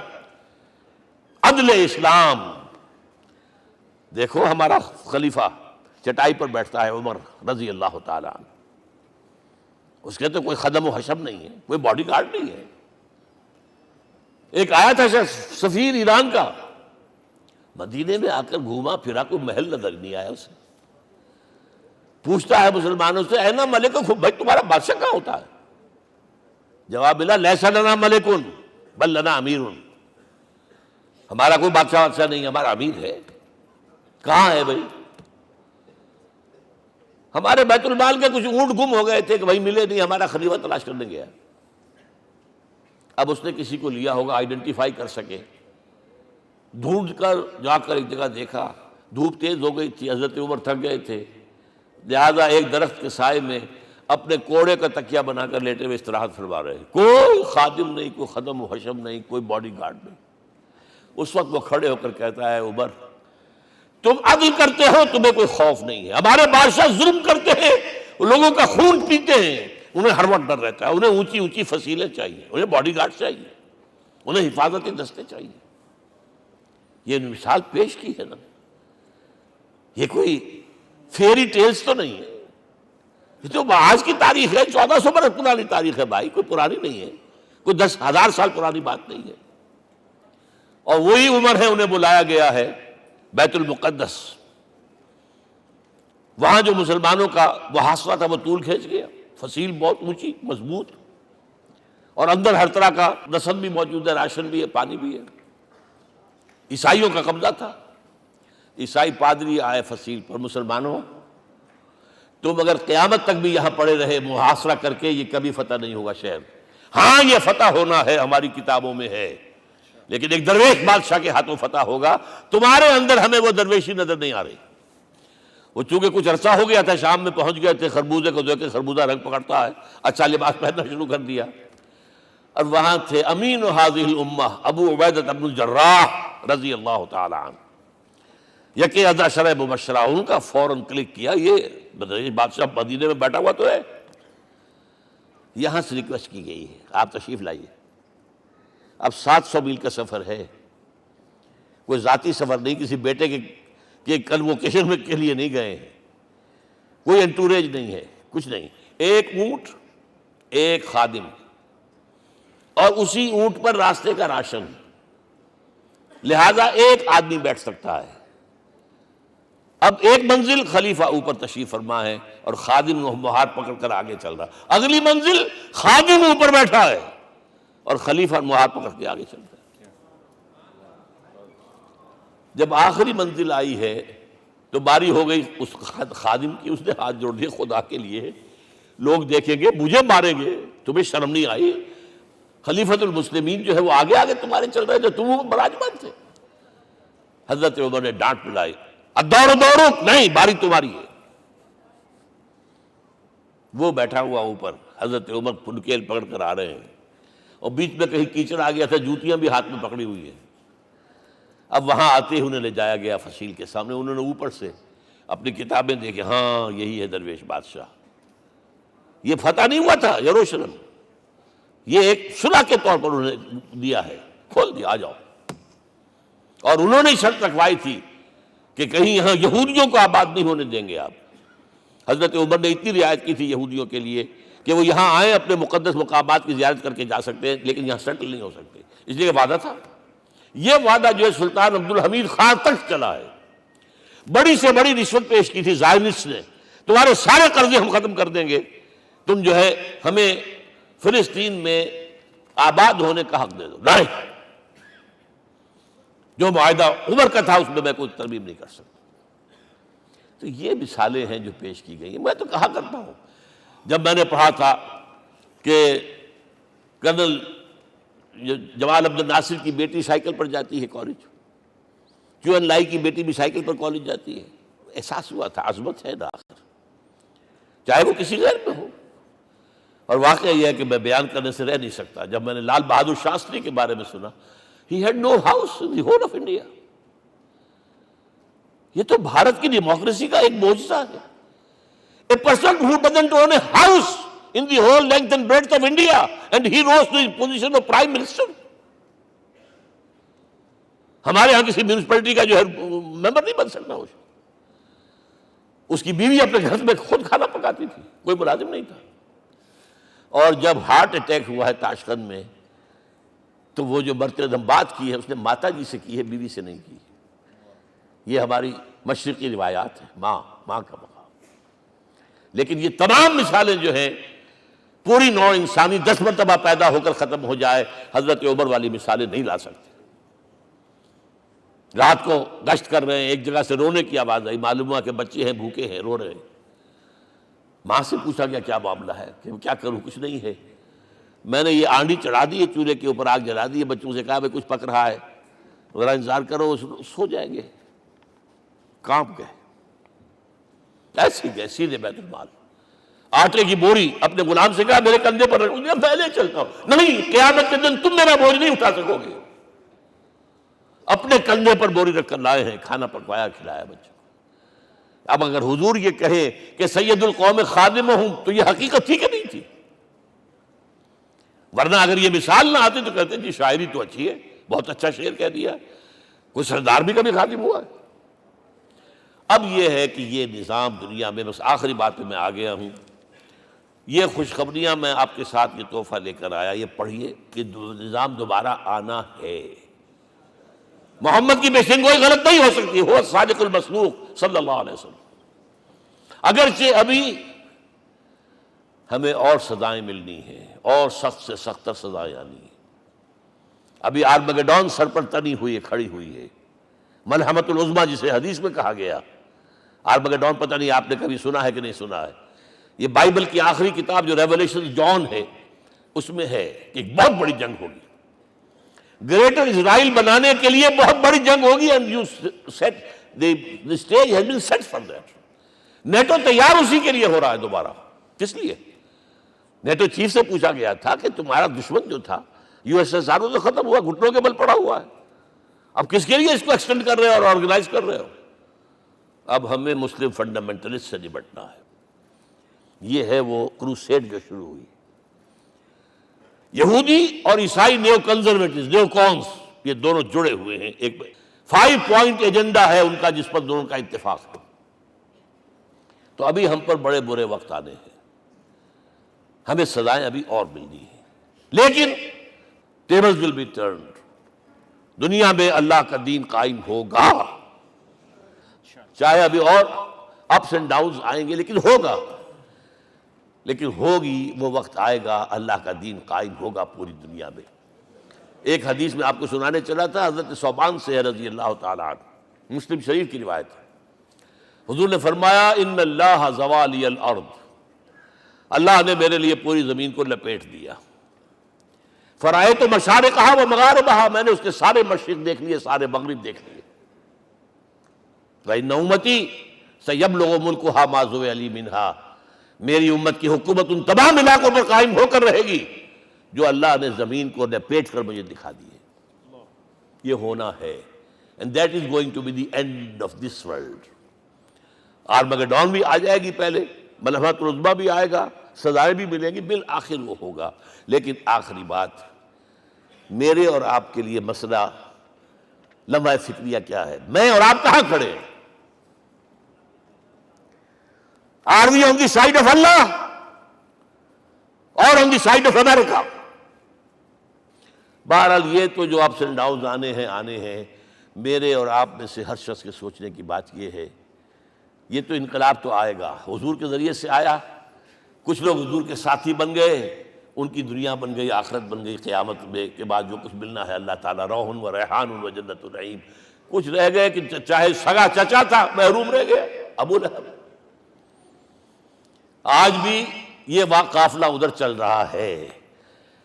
عدل اسلام. دیکھو ہمارا خلیفہ چٹائی پر بیٹھتا ہے عمر رضی اللہ تعالیٰ عنہ، اس کے تو کوئی خدم و حشم نہیں ہے، کوئی باڈی گارڈ نہیں ہے. ایک آیا تھا سفیر ایران کا، مدینے میں آ کر گھوما پھرا، کوئی محل نظر نہیں آیا اسے. پوچھتا ہے مسلمانوں سے اینا ملککم، بھائی تمہارا بادشاہ کہاں ہوتا ہے؟ جواب ملا لیس لنا ملکن بل لنا امیر، ہمارا کوئی بادشاہ نہیں، ہمارا امیر ہے. کہاں ہے بھائی؟ ہمارے بیت المال کے کچھ اونٹ گم ہو گئے تھے کہ بھائی ملے نہیں، ہمارا خلیفہ تلاش کرنے گیا. اب اس نے کسی کو لیا ہوگا، آئیڈینٹیفائی کر سکے، ڈھونڈ کر جا کر ایک جگہ دیکھا، دھوپ تیز ہو گئی تھی، حضرت عمر تھک گئے تھے، لہذا ایک درخت کے سائے میں اپنے کوڑے کا تکیہ بنا کر لیٹے ہوئے استراحت فرما رہے. کوئی خادم نہیں، کوئی خدم و حشم نہیں، کوئی باڈی گارڈ نہیں. اس وقت وہ کھڑے ہو کر کہتا ہے عمر تم عدل کرتے ہو، تمہیں کوئی خوف نہیں ہے. ہمارے بادشاہ ظلم کرتے ہیں، لوگوں کا خون پیتے ہیں، انہیں ہر وقت ڈر رہتا ہے، انہیں اونچی اونچی فصیلیں چاہیے، انہیں باڈی گارڈ چاہیے، انہیں حفاظتی دستے چاہیے. یہ مثال پیش کی ہے نا، یہ کوئی فیری ٹیلز تو نہیں ہے، یہ تو آج کی تاریخ ہے، 1400 برس پرانی تاریخ ہے بھائی، کوئی پرانی نہیں ہے، کوئی 10,000 سال پرانی بات نہیں ہے. اور وہی عمر ہے، انہیں بلایا گیا ہے بیت المقدس. وہاں جو مسلمانوں کا محاصرہ تھا وہ طول کھینچ گیا، فصیل بہت اونچی مضبوط، اور اندر ہر طرح کا رسد بھی موجود ہے، راشن بھی ہے، پانی بھی ہے. عیسائیوں کا قبضہ تھا. عیسائی پادری آئے فصیل پر، مسلمانوں تم اگر قیامت تک بھی یہاں پڑے رہے محاصرہ کر کے، یہ کبھی فتح نہیں ہوگا شہر. ہاں یہ فتح ہونا ہے، ہماری کتابوں میں ہے، لیکن ایک درویش بادشاہ کے ہاتھوں فتح ہوگا. تمہارے اندر ہمیں وہ درویشی نظر نہیں آ رہی. وہ چونکہ کچھ عرصہ ہو گیا تھا، شام میں پہنچ گئے تھے، خربوزے کو دیکھ کے خربوزہ رنگ پکڑتا ہے، اچھا لباس پہننا شروع کر دیا. اور وہاں تھے امین هذه الامہ ابو عبیدہ بن الجراح رضی اللہ تعالی عنہ، یکی 10 مبشرہ. ان کا فوراً کلک کیا، یہ بادشاہ مدینے میں بیٹھا ہوا تو ہے. یہاں سے ریکویسٹ کی گئی ہے آپ تشریف لائیے. اب 700 میل کا سفر ہے، کوئی ذاتی سفر نہیں، کسی بیٹے کے کنووکیشن کے لیے نہیں گئے ہیں، کوئی انٹوریج نہیں ہے، کچھ نہیں. ایک اونٹ، ایک خادم، اور اسی اونٹ پر راستے کا راشن، لہذا ایک آدمی بیٹھ سکتا ہے. اب ایک منزل خلیفہ اوپر تشریف فرما ہے اور خادم ہاتھ پکڑ کر آگے چل رہا. اگلی منزل خادم اوپر بیٹھا ہے اور خلیفہ ہاتھ پکڑ کے آگے چل رہا ہے. جب آخری منزل آئی ہے تو باری ہو گئی اس خادم کی. اس نے ہاتھ جوڑ دیے، خدا کے لیے لوگ دیکھیں گے، مجھے ماریں گے، تمہیں شرم نہیں آئی؟ خلیفۃ المسلمین جو ہے وہ آگے آگے تمہارے چل رہے تھے، تم براجمان تھے. حضرت عمر نے ڈانٹ پلائی، دوڑو نہیں، باری تمہاری ہے. وہ بیٹھا ہوا اوپر، حضرت عمر پنکیل پکڑ کر آ رہے ہیں، اور بیچ میں کہیں کیچڑ آ گیا تھا، جوتیاں بھی ہاتھ میں پکڑی ہوئی ہیں. اب وہاں آتے ہی انہیں لے جایا گیا فصیل کے سامنے. انہوں نے اوپر سے اپنی کتابیں دیکھیں، ہاں یہی ہے درویش بادشاہ. یہ فتح نہیں ہوا تھا یروشلم، یہ ایک صلح کے طور پر انہوں نے دیا ہے، کھول دیا، آ جاؤ. اور انہوں نے شرط رکھوائی تھی کہ کہیں یہاں یہودیوں کو آباد نہیں ہونے دیں گے آپ. حضرت عمر نے اتنی رعایت کی تھی یہودیوں کے لیے کہ وہ یہاں آئیں، اپنے مقدس مقامات کی زیارت کر کے جا سکتے ہیں، لیکن یہاں سیٹل نہیں ہو سکتے. اس لیے وعدہ تھا. یہ وعدہ جو ہے سلطان عبدالحمید خان تک چلا ہے. بڑی سے بڑی رشوت پیش کی تھی زائرنسٹ نے، تمہارے سارے قرضے ہم ختم کر دیں گے، تم جو ہے ہمیں فلسطین میں آباد ہونے کا حق دے دو. نہیں، جو معاہدہ عمر کا تھا اس میں کوئی ترمیم نہیں کر سکتا. تو یہ مثالیں ہیں جو پیش کی گئی ہیں. میں تو کہا کرتا ہوں، جب میں نے پڑھا تھا کہ کرنل جمال عبد الناصر کی بیٹی سائیکل پر جاتی ہے کالج، چون لائی کی بیٹی بھی سائیکل پر کالج جاتی ہے، احساس ہوا تھا عظمت ہے نا آخر، چاہے وہ کسی غیر میں ہو. اور واقعہ یہ ہے کہ میں بیان کرنے سے رہ نہیں سکتا. جب میں نے لال بہادر شاستری کے بارے میں سنا، he had no house in the whole of India. یہ تو بھارت کی ڈیموکریسی کا ایک معجزہ ہے. A person who doesn't own a house in the whole length and breadth of India, and he rose to the position of Prime Minister. ہمارے ہاں کسی میونسپلٹی کا جو ہے ممبر نہیں بن سکتا، اس کی بیوی اپنے گھر میں خود کھانا پکاتی تھی، کوئی ملازم نہیں تھا۔ اور جب ہارٹ اٹیک ہوا ہے تاشقند میں، تو وہ جو مرتدم بات کی ہے اس نے ماتا جی سے کی ہے، بیوی سے نہیں کی۔ یہ ہماری مشرقی روایات ہیں، ماں کا مقام۔ لیکن یہ تمام مثالیں جو ہیں، پوری نوع انسانی 10 مرتبہ پیدا ہو کر ختم ہو جائے، حضرت عمر والی مثالیں نہیں لا سکتے۔ رات کو گشت کر رہے ہیں، ایک جگہ سے رونے کی آواز آئی، معلوم ہوا کہ بچے ہیں، بھوکے ہیں، رو رہے ہیں۔ ماں سے پوچھا گیا کیا معاملہ ہے، کہ کیا کروں، کچھ نہیں ہے، میں نے یہ آنڈی چڑھا دی ہے، چولہے کے اوپر آگ جلا دی ہے، بچوں سے کہا کچھ پک رہا ہے، ذرا انتظار کرو، سو جائیں گے۔ کانپ گئے، ایسے گئے سیدھے بیت المال، آٹے کی بوری اپنے غلام سے کہا میرے کندھے پر رکھ، میں لے چلتا ہوں۔ نہیں، قیامت کے دن تم میرا بوجھ نہیں اٹھا سکو گے۔ اپنے کندھے پر بوری رکھ کر لائے ہیں، کھانا پکوایا، کھلایا بچوں کو۔ اب اگر حضور یہ کہے کہ سید القوم خادم ہوں، تو یہ حقیقت تھی کہ نہیں تھی؟ ورنہ اگر یہ مثال نہ آتی تو کہتے جی شاعری تو اچھی ہے، بہت اچھا شعر کہہ دیا، کوئی سردار بھی کبھی خادم ہوا ہے۔ اب یہ ہے کہ یہ نظام دنیا میں، بس آخری بات میں آ گیا ہوں، یہ خوشخبریاں میں آپ کے ساتھ یہ تحفہ لے کر آیا، یہ پڑھیے کہ نظام دوبارہ آنا ہے۔ محمد کی پیشن گوئی غلط نہیں ہو سکتی، وہ صادق المصدوق صلی اللہ علیہ وسلم۔ اگرچہ ابھی ہمیں اور سزائیں ملنی ہیں، اور سخت سے سختر سزائیں آنی ہیں۔ ابھی آرمگڈون سر پر تنی ہوئی ہے، کھڑی ہوئی ہے، ملحمۃ العظمیٰ جسے حدیث میں کہا گیا۔ آرمگڈون پتہ نہیں آپ نے کبھی سنا ہے کہ نہیں سنا ہے؟ یہ بائبل کی آخری کتاب جو ریولیشن جان ہے، اس میں ہے کہ ایک بہت بڑی جنگ ہوگی، گریٹر اسرائیل بنانے کے لیے بہت بڑی جنگ ہوگی، and you set the stage has been set for that۔ NATO تیار اسی کے لیے ہو رہا ہے دوبارہ۔ کس لیے؟ نیٹو چیف سے پوچھا گیا تھا کہ تمہارا دشمن جو تھا USSR تو ختم ہوا، گھٹنوں کے بل پڑا ہوا ہے، اب کس کے لیے اس کو ایکسٹینڈ کر رہے ہو اور آرگنائز کر رہے ہو؟ اب ہمیں مسلم فنڈامنٹلسٹ سے نمٹنا ہے۔ یہ ہے وہ کروسیڈ جو شروع ہوئی۔ یہودی اور عیسائی نیو کنزرویٹوز، نیو کونس، یہ دونوں جڑے ہوئے ہیں، ایک 5 پوائنٹ ایجنڈا ہے ان کا جس پر دونوں کا اتفاق ہے۔ تو ابھی ہم پر بڑے برے وقت آنے ہیں، ہمیں سزائیں ابھی اور ملنی ہیں، لیکن tables will be turned۔ دنیا میں اللہ کا دین قائم ہوگا، چاہے ابھی اور اپس اینڈ ڈاؤنز آئیں گے، لیکن ہوگا، لیکن ہوگی، وہ وقت آئے گا اللہ کا دین قائم ہوگا پوری دنیا میں۔ ایک حدیث میں آپ کو سنانے چلا تھا، حضرت ثوبان سے رضی اللہ تعالیٰ عنہ، مسلم شریف کی روایت ہے۔ حضور نے فرمایا ان اللہ زوالی الارض، اللہ نے میرے لیے پوری زمین کو لپیٹ دیا۔ فرائیت مشارقہا و مغاربہا، میں نے اس کے سارے مشرق دیکھ لیے، سارے مغرب دیکھ لیے۔ وَإِنَّ أُمَّتِي سَيَبْلُغُ مُلْكُهَا مَا زُوِّئَ لِي مِنْهَا، میری امت کی حکومت ان تمام علاقوں پر قائم ہو کر رہے گی جو اللہ نے زمین کو لپیٹ کر مجھے دکھا دیے۔ یہ ہونا ہے، and that is going to be the end of this world۔ Armageddon بھی آ جائے گی، پہلے ملحمۃ العظمیٰ بھی آئے گا، سزائیں بھی ملیں گی، بالآخر وہ ہوگا۔ لیکن آخری بات، میرے اور آپ کے لیے مسئلہ لمحہ فکریہ کیا ہے؟ میں اور آپ کہاں کھڑے ہیں؟ Are we on the side of Allah or on the side of America؟ بہرحال یہ تو جو اپس اینڈ ڈاؤنز آنے ہیں، میرے اور آپ میں سے ہر شخص کے سوچنے کی بات یہ ہے، یہ تو انقلاب تو آئے گا، حضور کے ذریعے سے آیا، کچھ لوگ حضور کے ساتھی بن گئے، ان کی دنیا بن گئی، آخرت بن گئی، قیامت میں کے بعد جو کچھ ملنا ہے اللہ تعالیٰ روح و ریحان و جنت النعیم۔ کچھ رہ گئے کہ چاہے سگا چچا تھا محروم رہ گئے، ابو لہب۔ آج بھی یہ قافلہ ادھر چل رہا ہے۔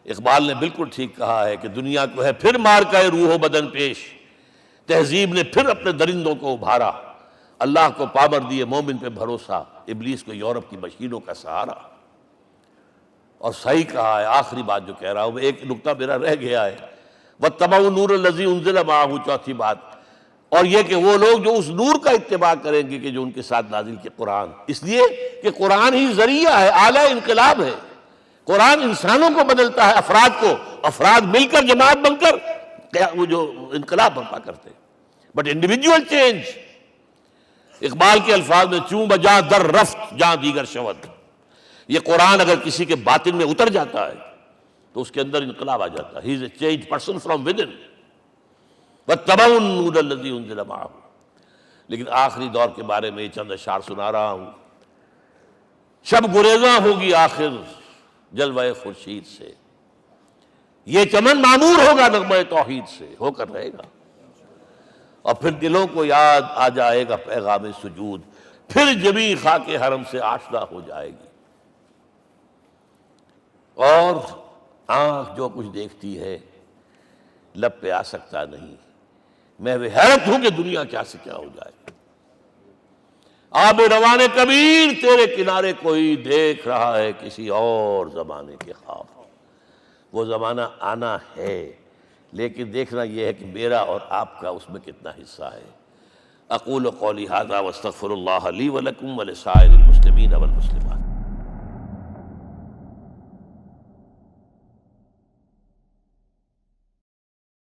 اقبال نے بالکل ٹھیک کہا ہے کہ دنیا کو ہے پھر مار کا روح و بدن پیش، تہذیب نے پھر اپنے درندوں کو ابھارا، اللہ کو پامر دیے مومن پہ بھروسہ، ابلیس کو یورپ کی مشینوں کا سہارا۔ اور صحیح کہا ہے، آخری بات جو کہہ رہا ہوں، ایک نقطہ میرا رہ گیا ہے، وَاتَّبَعُوا النُّورَ الَّذِي أُنزِلَ مَعَهُ، چوتھی بات، اور یہ کہ وہ لوگ جو اس نور کا اتباع کریں گے کہ جو ان کے ساتھ نازل کے قرآن، اس لیے کہ قرآن ہی ذریعہ ہے، آلہ انقلاب ہے۔ قرآن انسانوں کو بدلتا ہے، افراد کو، افراد مل کر جماعت بن کر وہ جو انقلاب برپا کرتے، بٹ انڈیویجول چینج. اقبال کے الفاظ میں چوں بجا در رفت جہاں دیگر شود. یہ قرآن اگر کسی کے باطن میں اتر جاتا ہے تو اس کے اندر انقلاب آ جاتا ہے. He is a change person from within واتبعوا النور الذی انزل معہ. لیکن آخری دور کے بارے میں یہ چند اشعار سنا رہا ہوں. شب گریزاں ہوگی آخر جلوہ خورشید سے، یہ چمن معمور ہوگا نغمہ توحید سے، ہو کر رہے گا. اور پھر دلوں کو یاد آ جائے گا پیغام سجود، پھر جبیں خاک حرم سے آشنا ہو جائے گی. اور آنکھ جو کچھ دیکھتی ہے لب پہ آ سکتا نہیں. میں وہ حیرت ہوں کہ دنیا کیا سے کیا ہو جائے. آب روان کبیر تیرے کنارے کوئی دیکھ رہا ہے کسی اور زمانے کے خواب. وہ زمانہ آنا ہے، لیکن دیکھنا یہ ہے کہ میرا اور آپ کا اس میں کتنا حصہ ہے. اقول قولی ھذا واستغفر اللہ لی ولکم ولسائر المسلمین والمسلمات.